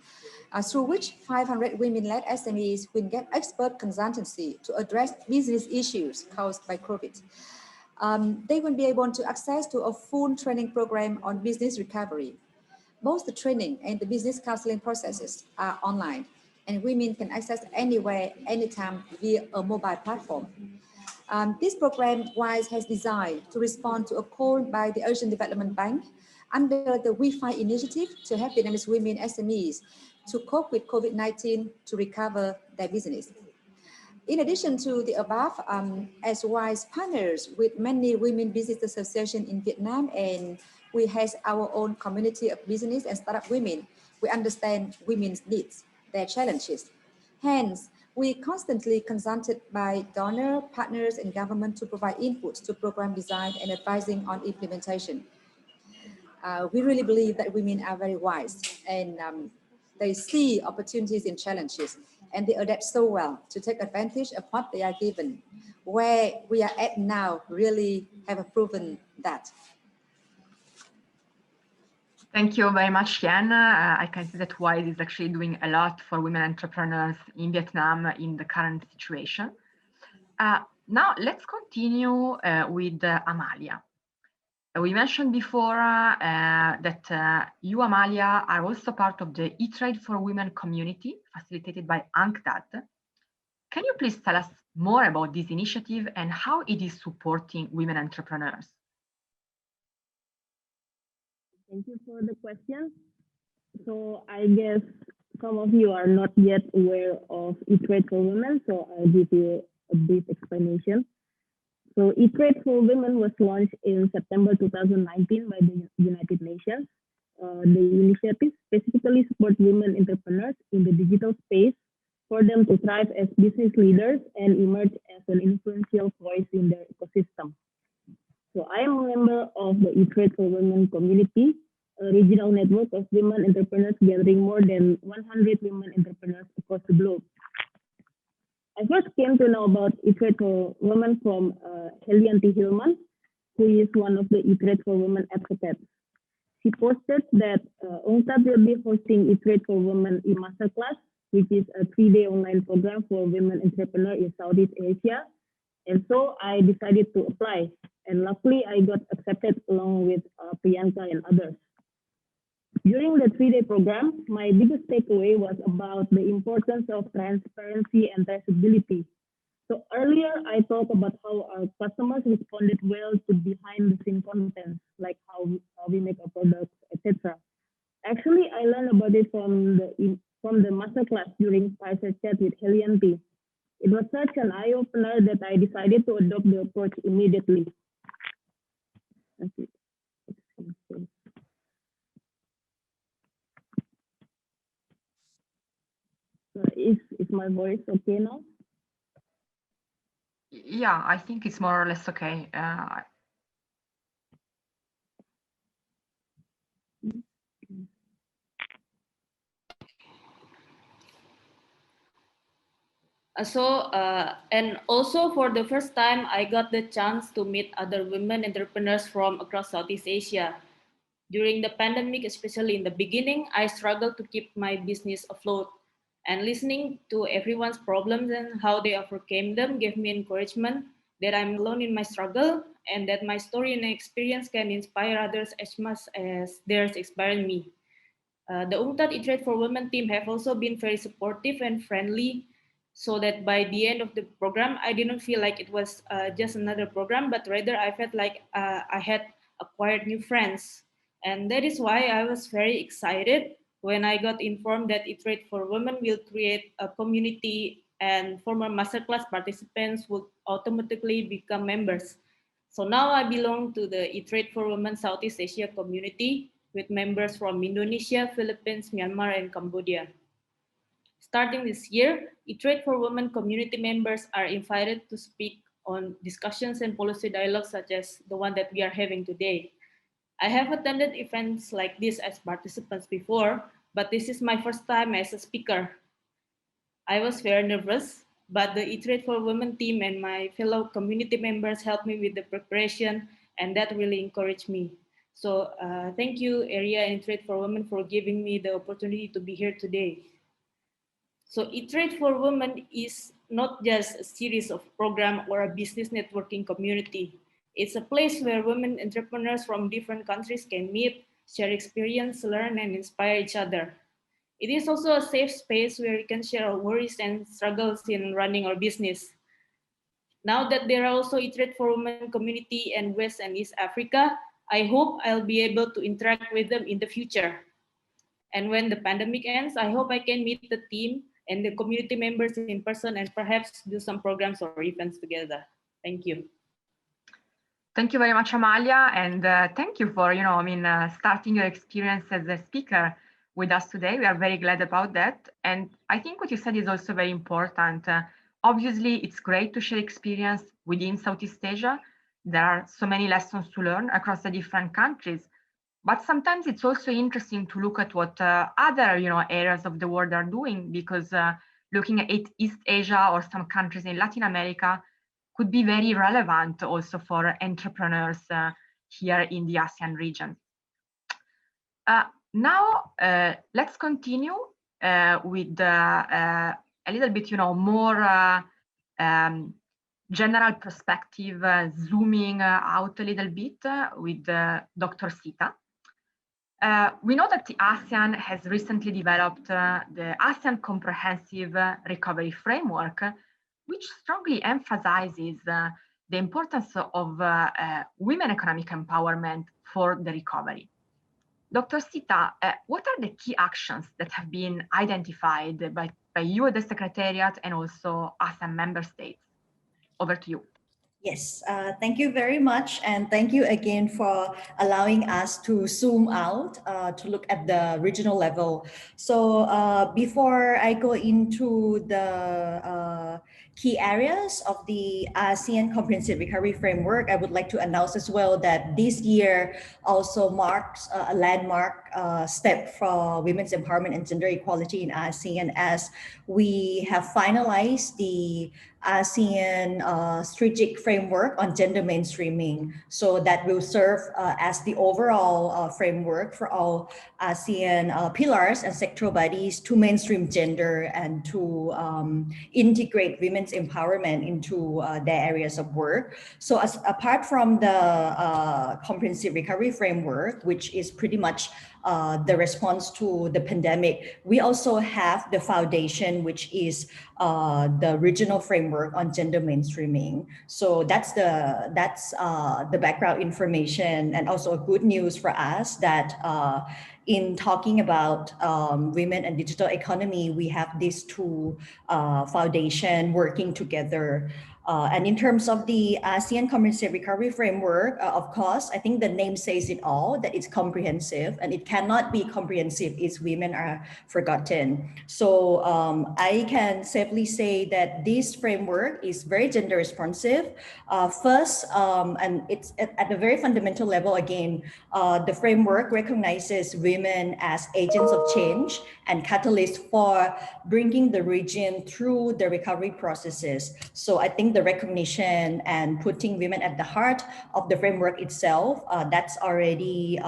through which 500 women-led SMEs will get expert consultancy to address business issues caused by COVID. They will be able to access to a full training program on business recovery. Both the training and the business counseling processes are online, and women can access anywhere, anytime via a mobile platform. This program, WISE, has designed to respond to a call by the Asian Development Bank under the Wi-Fi initiative to help Vietnamese women SMEs to cope with COVID-19 to recover their business. In addition to the above, as WISE partners with many women business associations in Vietnam, and we have our own community of business and startup women, we understand women's needs, their challenges. Hence, we constantly consulted by donor, partners, and government to provide inputs to program design and advising on implementation. We really believe that women are very wise, and they see opportunities and challenges, and they adapt so well to take advantage of what they are given. Where we are at now really have proven that. Thank you very much, Yen. I can see that WISE is actually doing a lot for women entrepreneurs in Vietnam in the current situation. Now let's continue with Amalia. We mentioned before that you, Amalia, are also part of the E-Trade for Women community facilitated by UNCTAD. Can you please tell us more about this initiative and how it is supporting women entrepreneurs? Thank you for the question. So I guess some of you are not yet aware of E-Trade for Women, so I'll give you a brief explanation. So E-Trade for Women was launched in September 2019 by the United Nations. The initiative specifically supports women entrepreneurs in the digital space for them to thrive as business leaders and emerge as an influential voice in their ecosystem. So I am a member of the E-Trade for Women community, a regional network of women entrepreneurs gathering more than 100 women entrepreneurs across the globe. I first came to know about E-Trade for Women from Helianti Hilman, who is one of the E-Trade for Women advocates. She posted that UNCTAD will be hosting E-Trade for Women e-masterclass, which is a 3-day online program for women entrepreneurs in Southeast Asia. And so I decided to apply. And luckily, I got accepted along with Priyanka and others. During the 3-day program, my biggest takeaway was about the importance of transparency and traceability. So earlier, I talked about how our customers responded well to behind-the-scene content, like how we make our products, etc. Actually, I learned about it from the masterclass during Fireside Chat with Helianti. It was such an eye-opener that I decided to adopt the approach immediately. Is my voice okay now? Yeah, I think it's more or less okay. And also for the first time, I got the chance to meet other women entrepreneurs from across Southeast Asia. During the pandemic, especially in the beginning, I struggled to keep my business afloat. And listening to everyone's problems and how they overcame them gave me encouragement that I'm alone in my struggle and that my story and experience can inspire others as much as theirs inspiring me. The UNCTAD E-Trade for Women team have also been very supportive and friendly, so that by the end of the program, I didn't feel like it was just another program, but rather I felt like I had acquired new friends. And that is why I was very excited when I got informed that E-Trade for Women will create a community and former masterclass participants would automatically become members. So now I belong to the E-Trade for Women Southeast Asia community with members from Indonesia, Philippines, Myanmar, and Cambodia. Starting this year, E-Trade for Women community members are invited to speak on discussions and policy dialogues such as the one that we are having today. I have attended events like this as participants before, but this is my first time as a speaker. I was very nervous, but the E-Trade for Women team and my fellow community members helped me with the preparation, and that really encouraged me. So thank you, ERIA and E-Trade for Women, for giving me the opportunity to be here today. So E-Trade for Women is not just a series of programs or a business networking community. It's a place where women entrepreneurs from different countries can meet, share experience, learn, and inspire each other. It is also a safe space where we can share our worries and struggles in running our business. Now that there are also E-Trade for Women community in West and East Africa, I hope I'll be able to interact with them in the future. And when the pandemic ends, I hope I can meet the team and the community members in person and perhaps do some programs or events together. Thank you. Thank you very much, Amalia, and thank you for, starting your experience as a speaker with us today. We are very glad about that. And I think what you said is also very important. Obviously, it's great to share experience within Southeast Asia. There are so many lessons to learn across the different countries. But sometimes it's also interesting to look at what other, areas of the world are doing, because looking at East Asia or some countries in Latin America could be very relevant also for entrepreneurs here in the ASEAN region. Now, let's continue with a little bit, more general perspective, zooming out a little bit with Dr. Sita. We know that the ASEAN has recently developed the ASEAN Comprehensive Recovery Framework, which strongly emphasizes the importance of women economic empowerment for the recovery. Dr. Sita, what are the key actions that have been identified by you at the Secretariat and also ASEAN member states? Over to you. Yes, thank you very much. And thank you again for allowing us to zoom out to look at the regional level. So before I go into the key areas of the ASEAN Comprehensive Recovery Framework, I would like to announce as well that this year also marks a landmark step for women's empowerment and gender equality in ASEAN, as we have finalized the ASEAN strategic framework on gender mainstreaming. So that will serve as the overall framework for all ASEAN pillars and sectoral bodies to mainstream gender and to integrate women's empowerment into their areas of work. So apart from the comprehensive recovery framework, which is pretty much the response to the pandemic, we also have the foundation, which is the regional framework on gender mainstreaming. So that's the background information, and also good news for us that in talking about women and digital economy, we have these two foundation working together. And in terms of the ASEAN Community Recovery Framework, of course, I think the name says it all, that it's comprehensive, and it cannot be comprehensive if women are forgotten. So I can safely say that this framework is very gender responsive. First, and it's at a very fundamental level, again, the framework recognizes women as agents of change and catalysts for bringing the region through the recovery processes. So I think the recognition and putting women at the heart of the framework itself, that's already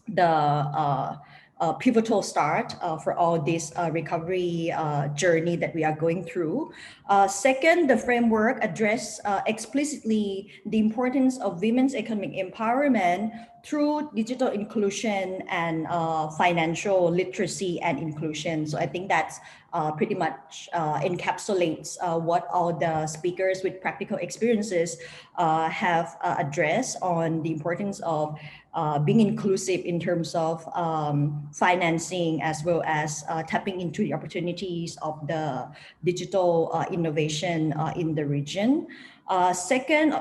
the pivotal start for all this recovery journey that we are going through. Second, the framework address explicitly the importance of women's economic empowerment through digital inclusion and financial literacy and inclusion. So I think that's pretty much encapsulates what all the speakers with practical experiences have addressed on the importance of being inclusive in terms of financing, as well as tapping into the opportunities of the digital innovation in the region. Second,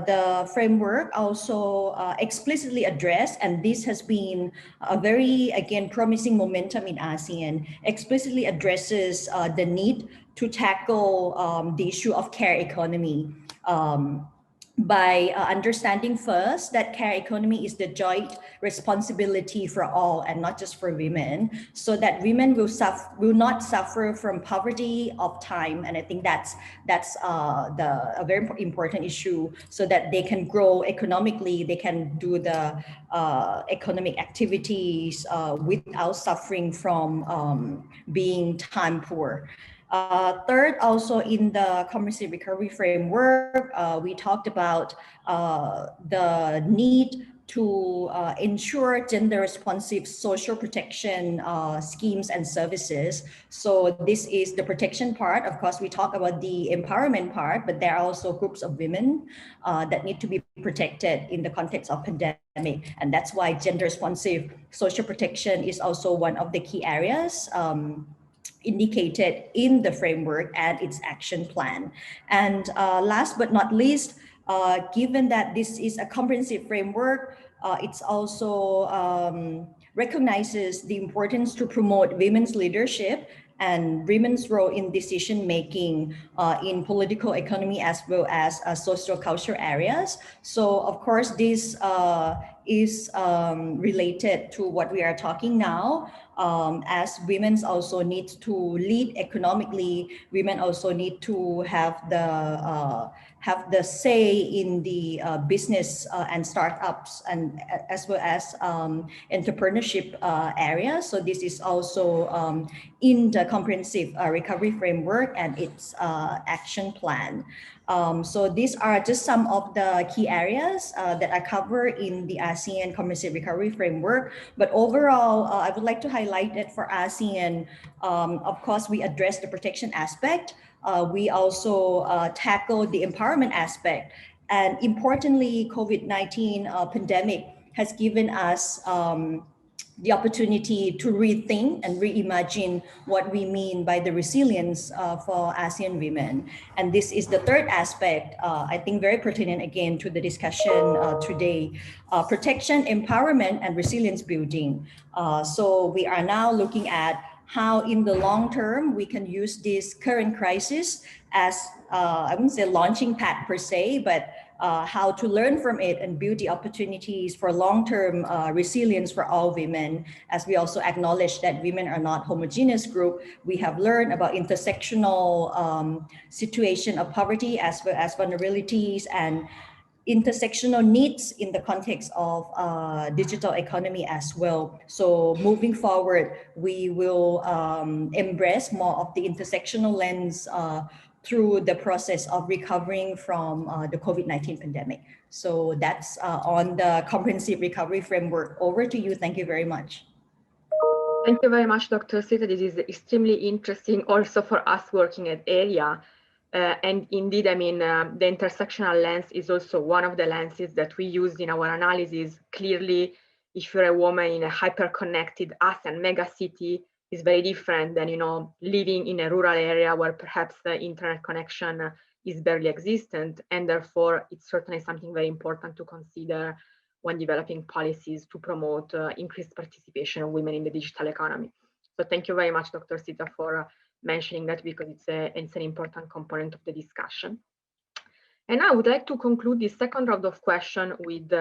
the framework also explicitly addressed, and this has been a very, again, promising momentum in ASEAN, explicitly addresses the need to tackle the issue of care economy. By understanding first that care economy is the joint responsibility for all and not just for women, so that women will not suffer from poverty of time. And I think that's a very important issue, so that they can grow economically, they can do the economic activities without suffering from being time poor. Third, also in the community recovery framework, we talked about the need to ensure gender responsive social protection schemes and services. So this is the protection part. Of course, we talk about the empowerment part, but there are also groups of women that need to be protected in the context of pandemic. And that's why gender responsive social protection is also one of the key areas indicated in the framework and its action plan. And last but not least, given that this is a comprehensive framework, it's also recognizes the importance to promote women's leadership and women's role in decision making in political economy, as well as social culture areas. So of course, this is related to what we are talking now. As women also need to lead economically, women also need to have the say in the business and startups, and as well as entrepreneurship areas. So this is also in the comprehensive recovery framework and its action plan. So these are just some of the key areas that are covered in the ASEAN Community Recovery Framework. But overall, I would like to highlight that for ASEAN, of course, we address the protection aspect. We also tackle the empowerment aspect. And importantly, COVID-19 pandemic has given us the opportunity to rethink and reimagine what we mean by the resilience for ASEAN women. And this is the third aspect, I think very pertinent again to the discussion today, protection, empowerment, and resilience building. So we are now looking at how in the long term we can use this current crisis as, I wouldn't say launching pad per se, but how to learn from it and build the opportunities for long-term resilience for all women. As we also acknowledge that women are not homogeneous group, we have learned about intersectional situation of poverty, as well as vulnerabilities and intersectional needs in the context of digital economy as well. So moving forward, we will embrace more of the intersectional lens through the process of recovering from the COVID-19 pandemic. So that's on the comprehensive recovery framework. Over to you. Thank you very much. Thank you very much, Dr. Sita. This is extremely interesting also for us working at ERIA. And indeed, I mean, the intersectional lens is also one of the lenses that we used in our analysis. Clearly, if you're a woman in a hyper-connected Asean mega city, is very different than, you know, living in a rural area where perhaps the internet connection is barely existent. And therefore, it's certainly something very important to consider when developing policies to promote increased participation of women in the digital economy. So thank you very much, Dr. Sita, for mentioning that, because it's an important component of the discussion. And I would like to conclude this second round of questions with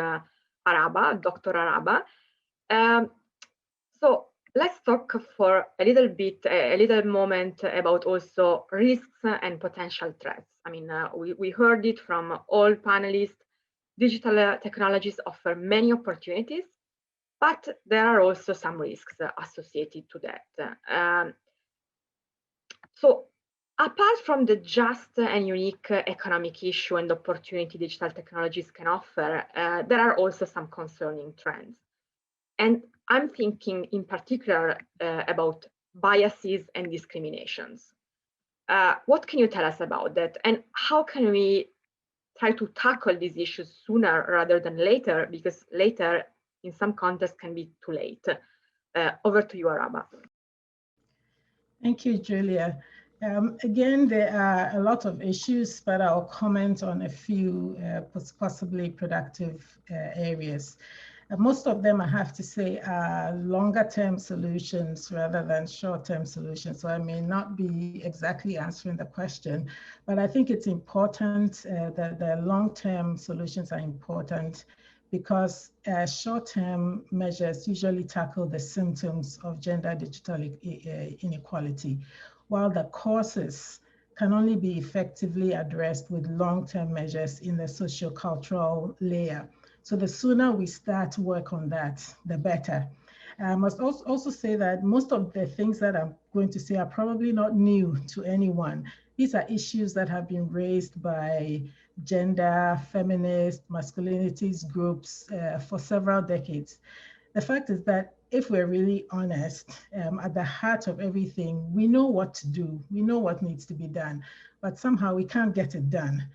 Araba, Dr. Araba. So let's talk for a little moment about also risks and potential threats. I mean, we heard it from all panelists. Digital technologies offer many opportunities, but there are also some risks associated to that. So apart from the just and unique economic issue and opportunity digital technologies can offer, there are also some concerning trends. And I'm thinking in particular about biases and discriminations. What can you tell us about that? And how can we try to tackle these issues sooner rather than later, because later in some contexts can be too late? Over to you, Araba. Thank you, Julia. Again, there are a lot of issues, but I'll comment on a few possibly productive areas. Most of them, I have to say, are longer-term solutions rather than short-term solutions. So I may not be exactly answering the question, but I think it's important that the long-term solutions are important, because short-term measures usually tackle the symptoms of gender digital inequality, while the causes can only be effectively addressed with long-term measures in the socio-cultural layer. So the sooner we start to work on that, the better. I must also say that most of the things that I'm going to say are probably not new to anyone. These are issues that have been raised by gender, feminist, masculinities groups for several decades. The fact is that if we're really honest, at the heart of everything, we know what to do. We know what needs to be done, but somehow we can't get it done.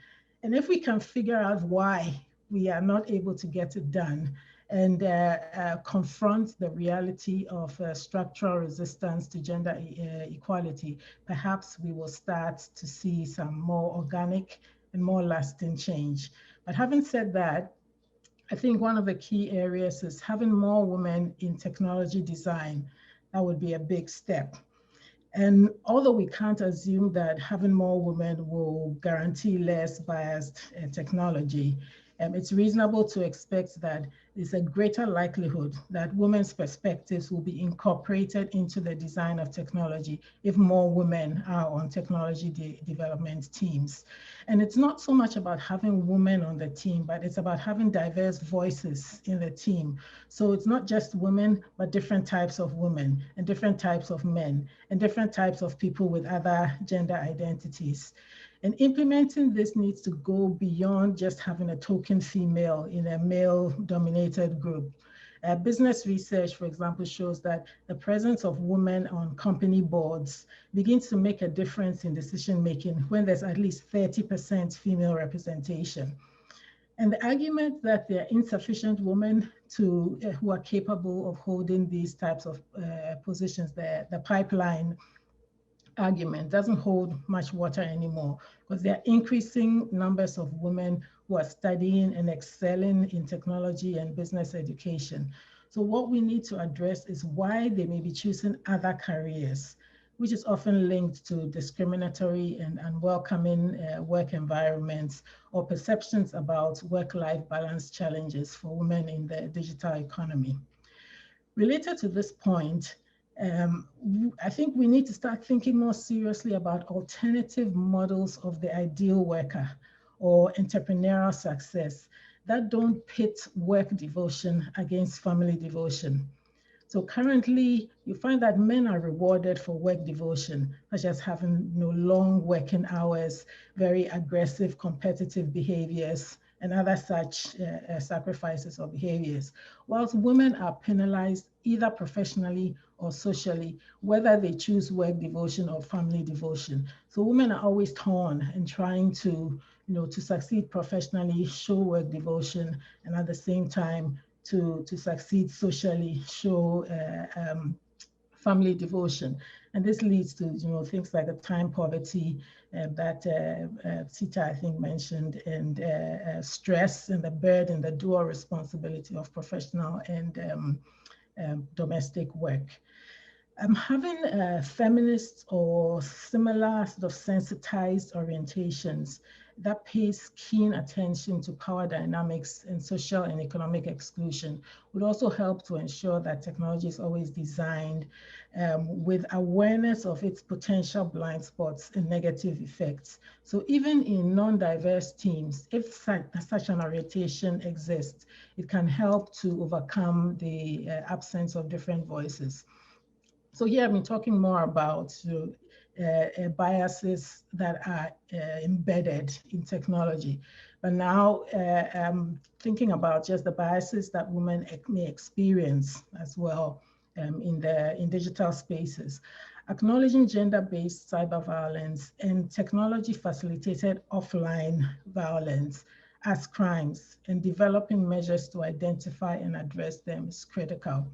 And if we can figure out why we are not able to get it done and confront the reality of structural resistance to gender equality, perhaps we will start to see some more organic and more lasting change. But having said that, I think one of the key areas is having more women in technology design. That would be a big step. And although we can't assume that having more women will guarantee less biased technology, it's reasonable to expect that there's a greater likelihood that women's perspectives will be incorporated into the design of technology if more women are on technology development teams. And it's not so much about having women on the team, but it's about having diverse voices in the team. So it's not just women, but different types of women and different types of men and different types of people with other gender identities. And implementing this needs to go beyond just having a token female in a male-dominated group. Business research, for example, shows that the presence of women on company boards begins to make a difference in decision-making when there's at least 30% female representation. And the argument that there are insufficient women who are capable of holding these types of positions, the pipeline argument doesn't hold much water anymore, because there are increasing numbers of women who are studying and excelling in technology and business education. So what we need to address is why they may be choosing other careers, which is often linked to discriminatory and unwelcoming work environments or perceptions about work-life balance challenges for women in the digital economy. Related to this point, I think we need to start thinking more seriously about alternative models of the ideal worker or entrepreneurial success that don't pit work devotion against family devotion. So currently, you find that men are rewarded for work devotion, such as having long working hours, very aggressive competitive behaviors, and other such sacrifices or behaviors, whilst women are penalized either professionally or socially, whether they choose work devotion or family devotion. So women are always torn and trying to, to succeed professionally, show work devotion, and at the same time to succeed socially, show family devotion. And this leads to things like the time poverty that Sita, I think, mentioned, and stress and the burden, the dual responsibility of professional and domestic work. Having feminist or similar sort of sensitized orientations that pays keen attention to power dynamics and social and economic exclusion would also help to ensure that technology is always designed with awareness of its potential blind spots and negative effects. So even in non-diverse teams, if such an orientation exists, it can help to overcome the absence of different voices. So here I've been talking more about biases that are embedded in technology. But now I'm thinking about just the biases that women may experience as well in digital spaces. Acknowledging gender-based cyber violence and technology-facilitated offline violence as crimes and developing measures to identify and address them is critical.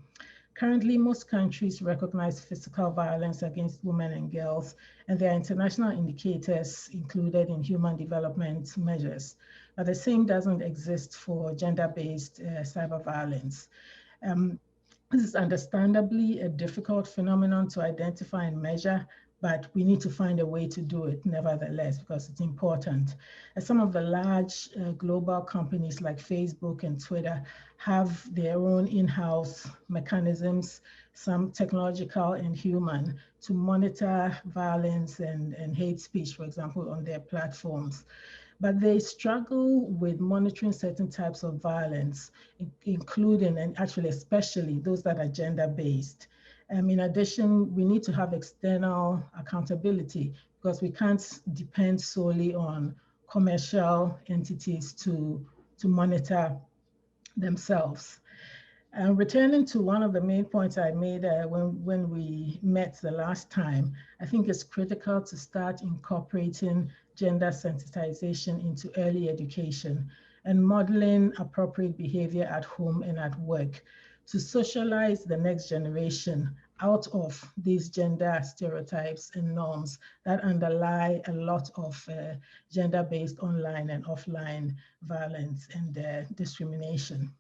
Currently, most countries recognize physical violence against women and girls, and there are international indicators included in human development measures. But the same doesn't exist for gender-based cyber violence. This is understandably a difficult phenomenon to identify and measure, but we need to find a way to do it nevertheless, because it's important. As some of the large global companies like Facebook and Twitter have their own in-house mechanisms, some technological and human, to monitor violence and hate speech, for example, on their platforms. But they struggle with monitoring certain types of violence, including and actually especially those that are gender-based. In addition, we need to have external accountability because we can't depend solely on commercial entities to monitor themselves. Returning to one of the main points I made when we met the last time, I think it's critical to start incorporating gender sensitization into early education and modeling appropriate behavior at home and at work to socialize the next generation out of these gender stereotypes and norms that underlie a lot of gender-based online and offline violence and discrimination.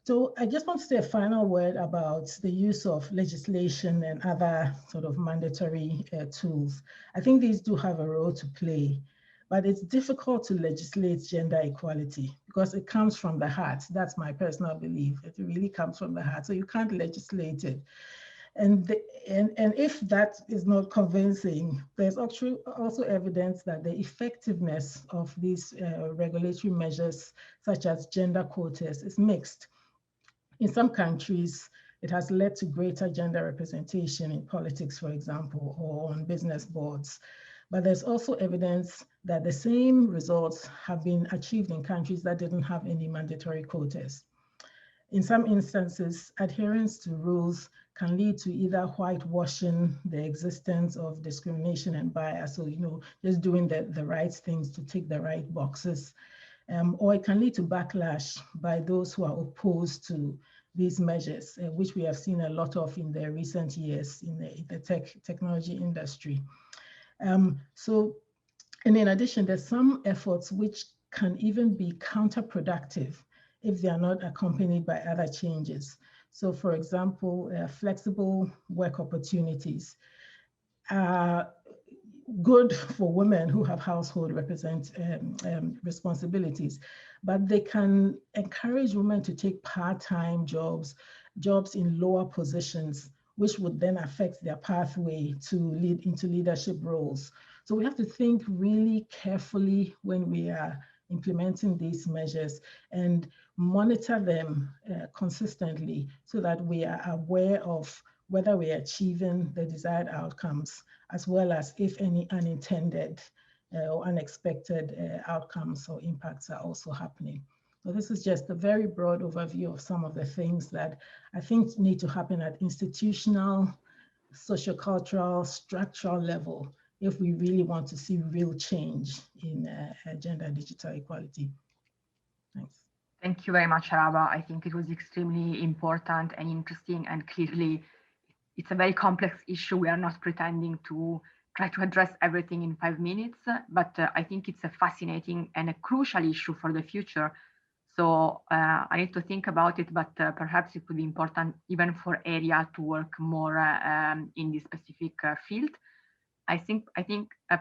So I just want to say a final word about the use of legislation and other sort of mandatory tools. I think these do have a role to play, but it's difficult to legislate gender equality because it comes from the heart. That's my personal belief. It really comes from the heart. So you can't legislate it. And if that is not convincing, there's actually also evidence that the effectiveness of these regulatory measures, such as gender quotas, is mixed. In some countries, it has led to greater gender representation in politics, for example, or on business boards. But there's also evidence that the same results have been achieved in countries that didn't have any mandatory quotas. In some instances, adherence to rules can lead to either whitewashing the existence of discrimination and bias, so just doing the right things to tick the right boxes, or it can lead to backlash by those who are opposed to these measures, which we have seen a lot of in the recent years in the technology industry. And in addition, there's some efforts which can even be counterproductive if they are not accompanied by other changes. So for example, flexible work opportunities are good for women who have household responsibilities, but they can encourage women to take part-time jobs in lower positions, which would then affect their pathway to lead into leadership roles. So we have to think really carefully when we are implementing these measures and monitor them consistently so that we are aware of whether we're achieving the desired outcomes, as well as if any unintended or unexpected outcomes or impacts are also happening. So this is just a very broad overview of some of the things that I think need to happen at institutional, sociocultural, structural level if we really want to see real change in gender and digital equality. Thanks. Thank you very much, Araba. I think it was extremely important and interesting, and clearly it's a very complex issue. We are not pretending to try to address everything in 5 minutes, but I think it's a fascinating and a crucial issue for the future. So I need to think about it, but perhaps it would be important even for ERIA to work more in this specific field. I think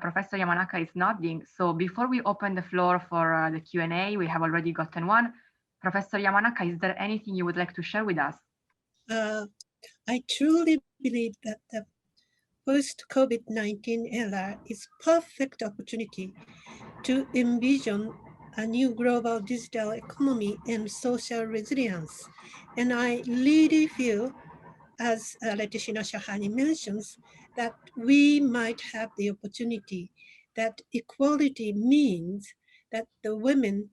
Professor Yamanaka is nodding. So before we open the floor for the Q&A, we have already gotten one. Professor Yamanaka, is there anything you would like to share with us? I truly believe that the post-COVID-19 era is perfect opportunity to envision a new global digital economy and social resilience. And I really feel, as Letishina Shahani mentions, that we might have the opportunity that equality means that the women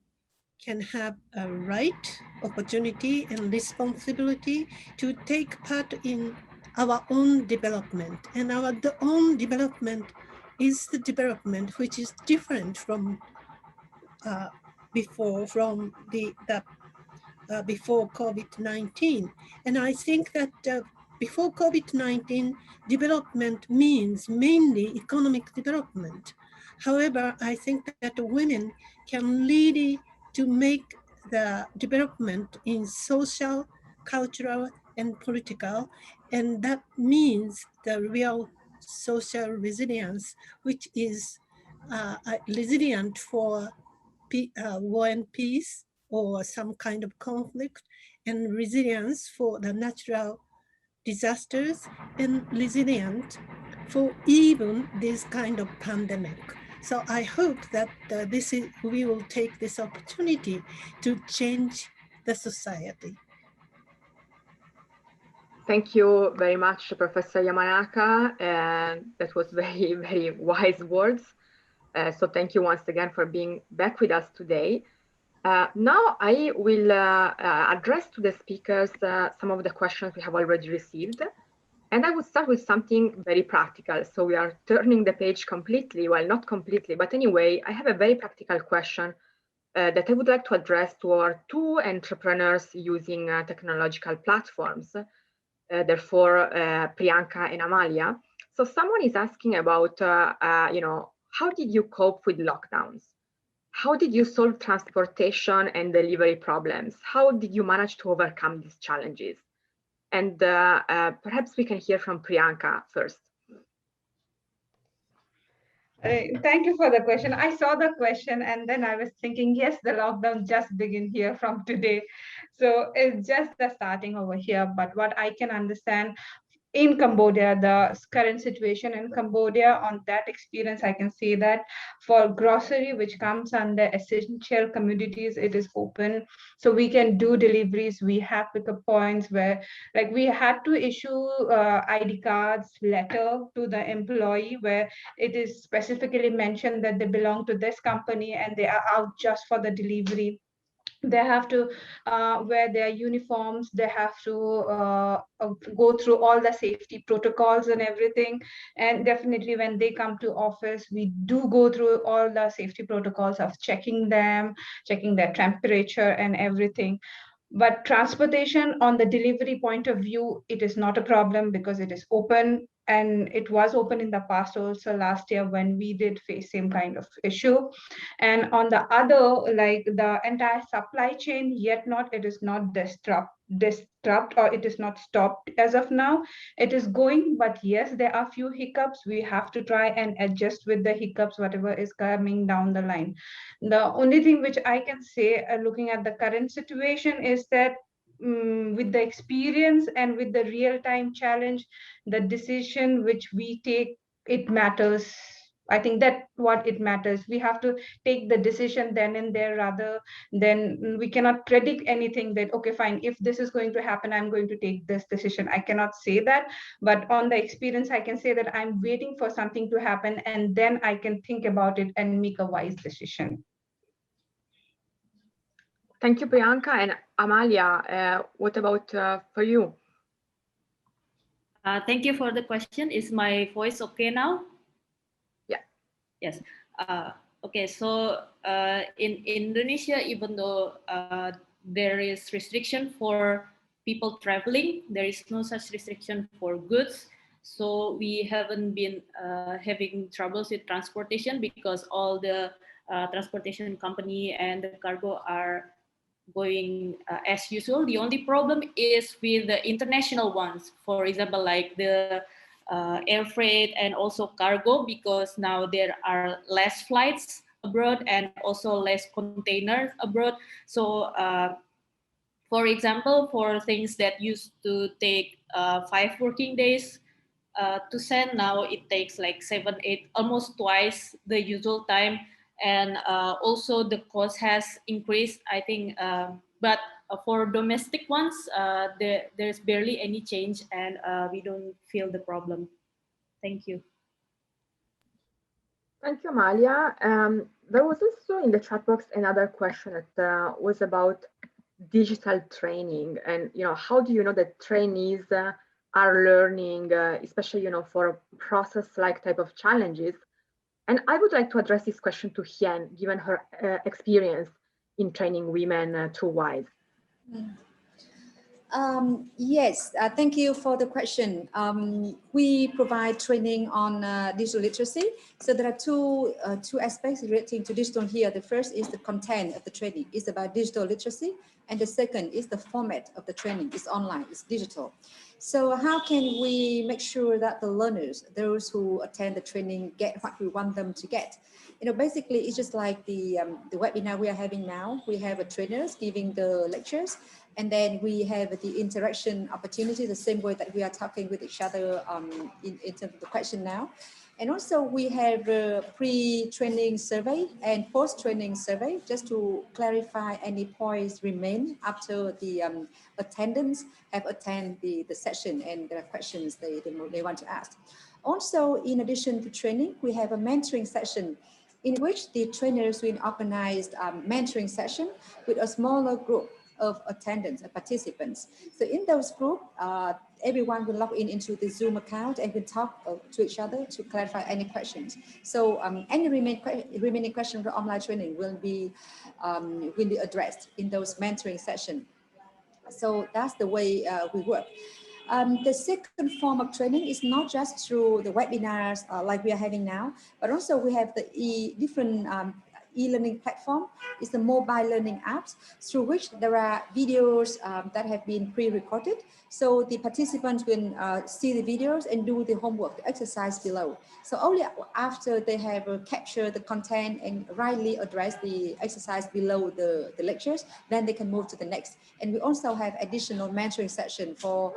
can have a right, opportunity, and responsibility to take part in our own development. And our own development is the development which is different from before COVID-19. And I think that before COVID-19, development means mainly economic development. However, I think that women can really to make the development in social, cultural, and political, and that means the real social resilience, which is resilient for war and peace or some kind of conflict, and resilience for the natural disasters, and resilient for even this kind of pandemic. So I hope that we will take this opportunity to change the society. Thank you very much, Professor Yamanaka. And that was very, very wise words. So thank you once again for being back with us today. Now I will address to the speakers some of the questions we have already received. And I will start with something very practical. So we are turning the page completely, well, not completely, but anyway, I have a very practical question that I would like to address to our two entrepreneurs using technological platforms, therefore Priyanka and Amalia. So someone is asking about, how did you cope with lockdowns? How did you solve transportation and delivery problems? How did you manage to overcome these challenges? And perhaps we can hear from Priyanka first. Thank you for the question. I saw the question and then I was thinking, yes, the lockdown just begin here from today. So it's just the starting over here. But what I can understand in Cambodia, the current situation in Cambodia, on that experience, I can say that for grocery, which comes under essential commodities, it is open. So we can do deliveries. We have pickup points where like we had to issue ID cards letter to the employee where it is specifically mentioned that they belong to this company and they are out just for the delivery. They have to wear their uniforms, they have to go through all the safety protocols and everything. And definitely when they come to office, we do go through all the safety protocols of checking them, checking their temperature and everything. But transportation on the delivery point of view, it is not a problem because it is open, and it was open in the past also last year when we did face same kind of issue. And on the other, like the entire supply chain, yet not, it is not disrupt or it is not stopped as of now. It is going, but yes, there are few hiccups. We have to try and adjust with the hiccups, whatever is coming down the line. The only thing which I can say, looking at the current situation, is that with the experience and with the real-time challenge, the decision which we take, it matters I think that what it matters. We have to take the decision then and there, rather than we cannot predict anything that, okay, fine, if this is going to happen, I'm going to take this decision. I cannot say that, but on the experience, I can say that I'm waiting for something to happen, and then I can think about it and make a wise decision. Thank you, Priyanka. And Amalia, what about for you? Thank you for the question. Is my voice okay now? Yeah. Yes. Okay. So in Indonesia, even though there is restriction for people traveling, there is no such restriction for goods. So we haven't been having troubles with transportation because all the transportation company and the cargo are going as usual. The only problem is with the international ones, for example, like the air freight and also cargo, because now there are less flights abroad and also less containers abroad. So for example, for things that used to take 5 working days to send, now it takes like 7, 8, almost twice the usual time. And also the cost has increased, I think, but for domestic ones, there's barely any change, and we don't feel the problem. Thank you. Thank you, Amalia. There was also in the chat box another question that was about digital training, and how do you know that trainees are learning, especially for a process-like type of challenges. And I would like to address this question to Hien, given her experience in training women through WISE. Yes, thank you for the question. We provide training on digital literacy. So there are two aspects relating to digital here. The first is the content of the training. It's about digital literacy. And the second is the format of the training. It's online, it's digital. So how can we make sure that the learners, those who attend the training, get what we want them to get? Basically, it's just like the webinar we are having now. We have trainers giving the lectures, and then we have the interaction opportunity, the same way that we are talking with each other in terms of the question now. And also we have a pre-training survey and post-training survey just to clarify any points remain after the attendants have attended the session and there are questions they want to ask. Also, in addition to training, we have a mentoring session in which the trainers will organize mentoring session with a smaller group of attendants and participants. So in those groups, everyone will log into the Zoom account and will talk to each other to clarify any questions. So any remaining questions for online training will be addressed in those mentoring sessions. So that's the way we work. The second form of training is not just through the webinars like we are having now, but also we have the different e-learning platform. Is the mobile learning apps through which there are videos that have been pre-recorded. So the participants will see the videos and do the homework, the exercise below. So only after they have captured the content and rightly addressed the exercise below the lectures, then they can move to the next. And we also have additional mentoring session for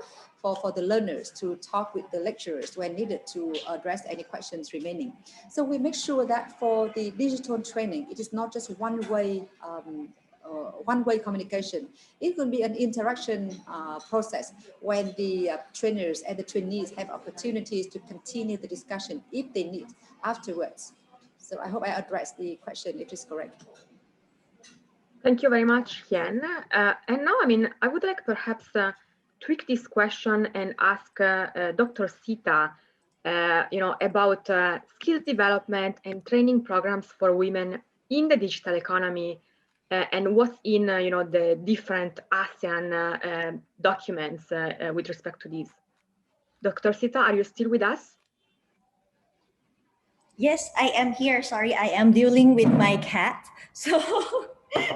the learners to talk with the lecturers when needed to address any questions remaining. So we make sure that for the digital training, it is not just one-way communication. It will be an interaction process when the trainers and the trainees have opportunities to continue the discussion if they need afterwards. So I hope I addressed the question, if it's correct. Thank you very much, Hien. And now, I would like perhaps tweak this question and ask Dr. Sita, about skills development and training programs for women in the digital economy, and what's in the different ASEAN documents with respect to this. Dr. Sita, are you still with us? Yes, I am here. Sorry, I am dealing with my cat. So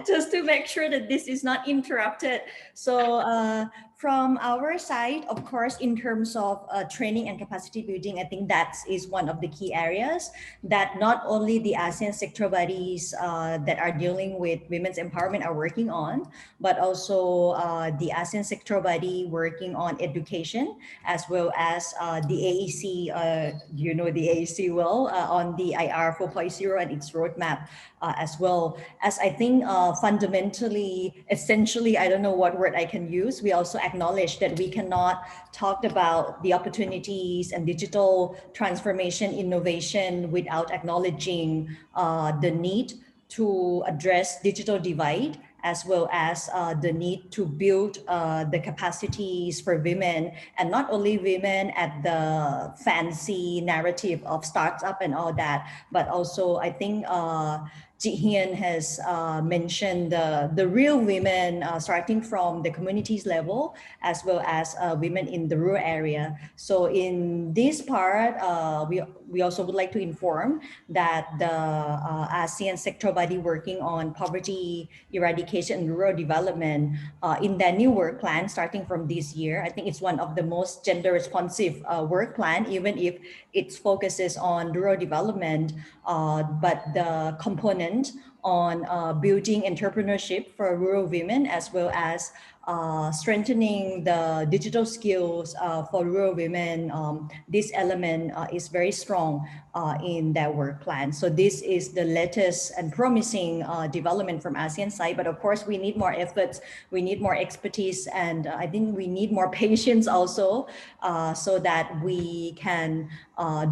just to make sure that this is not interrupted. So From our side, of course, in terms of training and capacity building, I think that is one of the key areas that not only the ASEAN sector bodies that are dealing with women's empowerment are working on, but also the ASEAN sector body working on education, as well as the AEC, you know the AEC well, on the IR 4.0 and its roadmap as well. As I think fundamentally, essentially, I don't know what word I can use, we also acknowledge that we cannot talk about the opportunities and digital transformation innovation without acknowledging the need to address digital divide, as well as the need to build the capacities for women, and not only women at the fancy narrative of startup and all that, but also I think Ji Hien has mentioned the real women starting from the communities level, as well as women in the rural area. So in this part, we also would like to inform that the ASEAN sector body working on poverty eradication and rural development in their new work plan starting from this year. I think it's one of the most gender responsive work plan, even if it focuses on rural development, but the component on building entrepreneurship for rural women, as well as strengthening the digital skills for rural women. This element is very strong in their work plan. So this is the latest and promising development from ASEAN side, but of course we need more efforts, we need more expertise, and I think we need more patience also, so that we can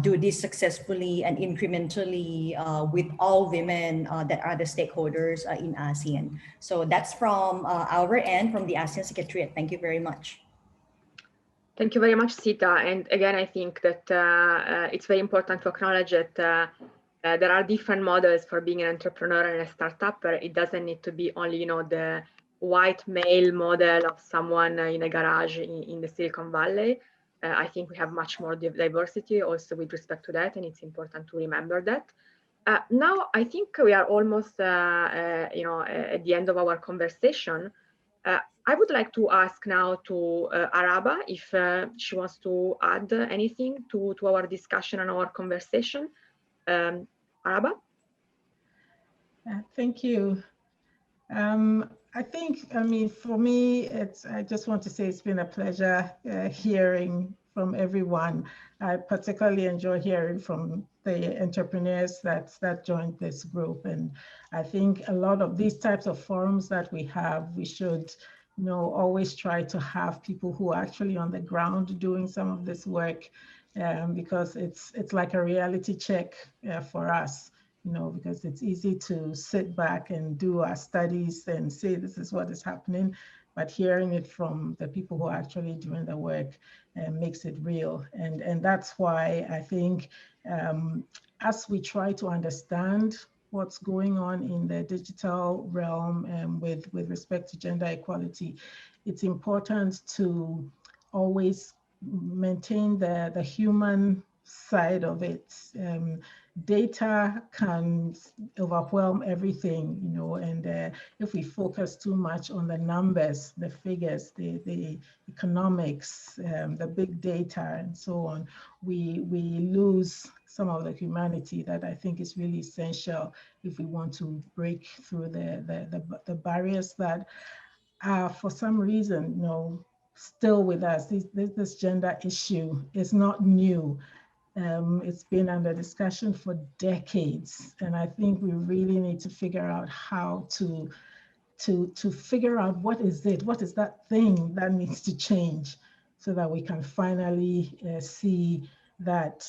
do this successfully and incrementally with all women that are the stakeholders in ASEAN. So that's from our end, from the ASEAN Secretariat. Thank you very much. Thank you very much, Sita. And again, I think that it's very important to acknowledge that there are different models for being an entrepreneur and a startup. It doesn't need to be only, you know, the white male model of someone in a garage in the Silicon Valley. I think we have much more diversity also with respect to that, and it's important to remember that. Now, I think we are almost, you know, at the end of our conversation. I would like to ask now to Araba if she wants to add anything to our discussion and our conversation. Araba? Thank you. I think, I mean, for me, I just want to say it's been a pleasure hearing from everyone. I particularly enjoy hearing from the entrepreneurs that joined this group. And I think a lot of these types of forums that we have, we should, you know, always try to have people who are actually on the ground doing some of this work, because it's like a reality check for us. You know, because it's easy to sit back and do our studies and say this is what is happening, but hearing it from the people who are actually doing the work makes it real. And that's why I think as we try to understand what's going on in the digital realm with respect to gender equality, it's important to always maintain the human side of it. Data can overwhelm everything, you know, and if we focus too much on the numbers, the figures, the economics, the big data, and so on, we lose some of the humanity that I think is really essential if we want to break through the barriers that are, for some reason, you know, still with us. This gender issue is not new. It's been under discussion for decades, and I think we really need to figure out how to figure out what is that thing that needs to change, so that we can finally see that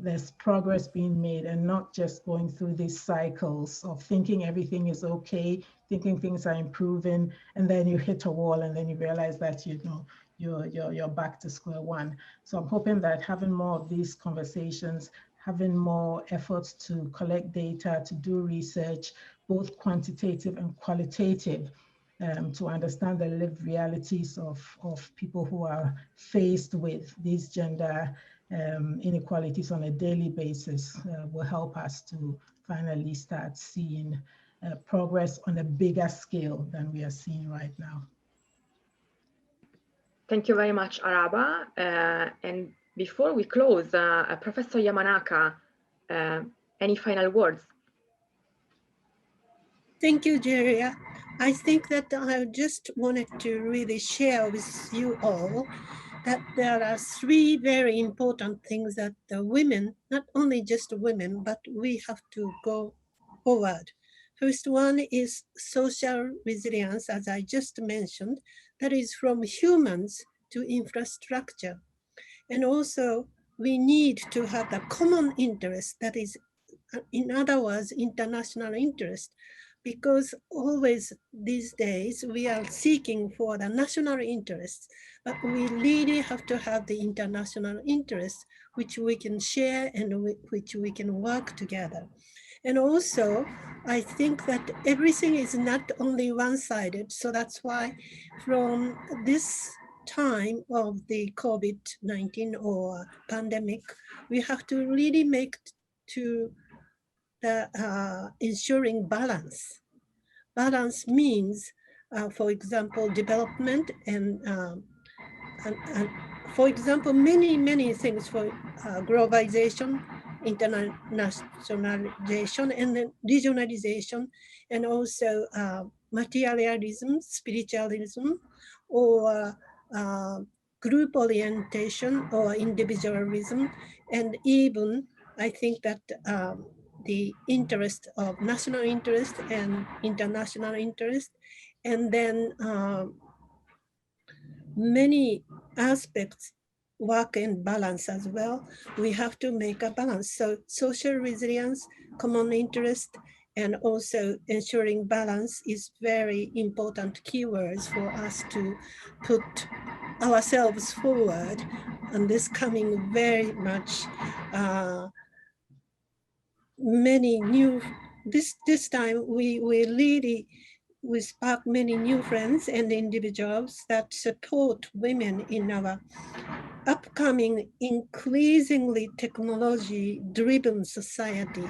there's progress being made, and not just going through these cycles of thinking everything is okay, thinking things are improving, and then you hit a wall, and then you realize that, you know, you're back to square one. So I'm hoping that having more of these conversations, having more efforts to collect data, to do research, both quantitative and qualitative, to understand the lived realities of people who are faced with these gender inequalities on a daily basis will help us to finally start seeing progress on a bigger scale than we are seeing right now. Thank you very much, Araba. And before we close, Professor Yamanaka, any final words? Thank you, Jeria. I think that I just wanted to really share with you all that there are three very important things that the women, not only just women, but we have to go forward. First one is social resilience, as I just mentioned, that is from humans to infrastructure. And also we need to have the common interest, that is, in other words, international interest, because always these days we are seeking for the national interests, but we really have to have the international interests which we can share and which we can work together. And also, I think that everything is not only one-sided, so that's why from this time of the COVID-19 or pandemic, we have to really make to the ensuring balance. Balance means, for example, development and for example, many things for globalization, internationalization, and then regionalization, and also materialism, spiritualism, or group orientation or individualism, and even I think that the interest of national interest and international interest, and then many aspects work and balance as well. We have to make a balance. So social resilience, common interest, and also ensuring balance is very important keywords for us to put ourselves forward. And this coming very much many new, this time we really spark many new friends and individuals that support women in our upcoming increasingly technology-driven society.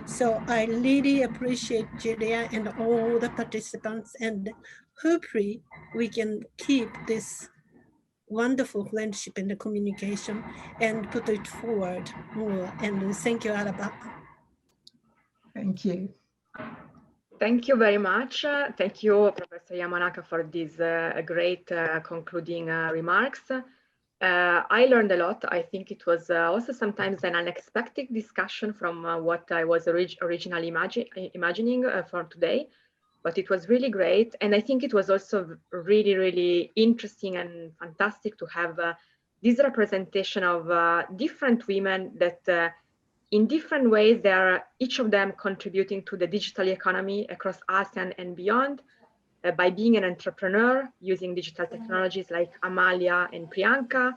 So I really appreciate Julia and all the participants, and hopefully we can keep this wonderful friendship and the communication and put it forward more. And thank you, Araba. Thank you. Thank you very much. Thank you, Professor Yamanaka, for these great concluding remarks. I learned a lot. I think it was also sometimes an unexpected discussion from what I was originally imagining for today, but it was really great. And I think it was also really, really interesting and fantastic to have this representation of different women that in different ways, they are each of them contributing to the digital economy across ASEAN and beyond by being an entrepreneur using digital technologies like Amalia and Priyanka,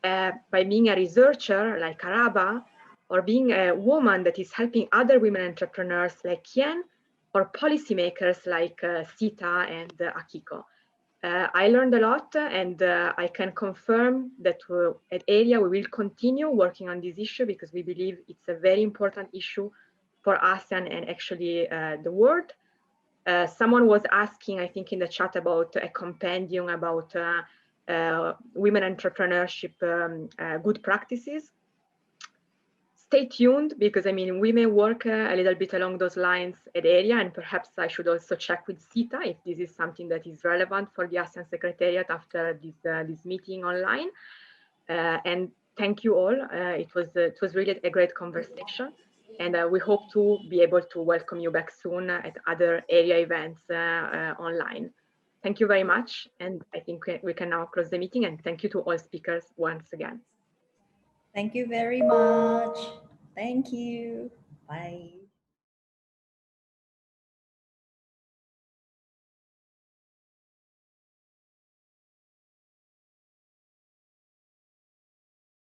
by being a researcher like Araba, or being a woman that is helping other women entrepreneurs like Kien, or policymakers like Sita and Akiko. I learned a lot, and I can confirm that at ERIA we will continue working on this issue because we believe it's a very important issue for ASEAN and actually the world. Someone was asking, I think in the chat, about a compendium about women entrepreneurship good practices. Stay tuned, because I mean, we may work a little bit along those lines at ERIA, and perhaps I should also check with Sita if this is something that is relevant for the ASEAN Secretariat after this meeting online. And thank you all. It was really a great conversation, and we hope to be able to welcome you back soon at other ERIA events online. Thank you very much, and I think we can now close the meeting, and thank you to all speakers once again. Thank you very much. Thank you. Bye.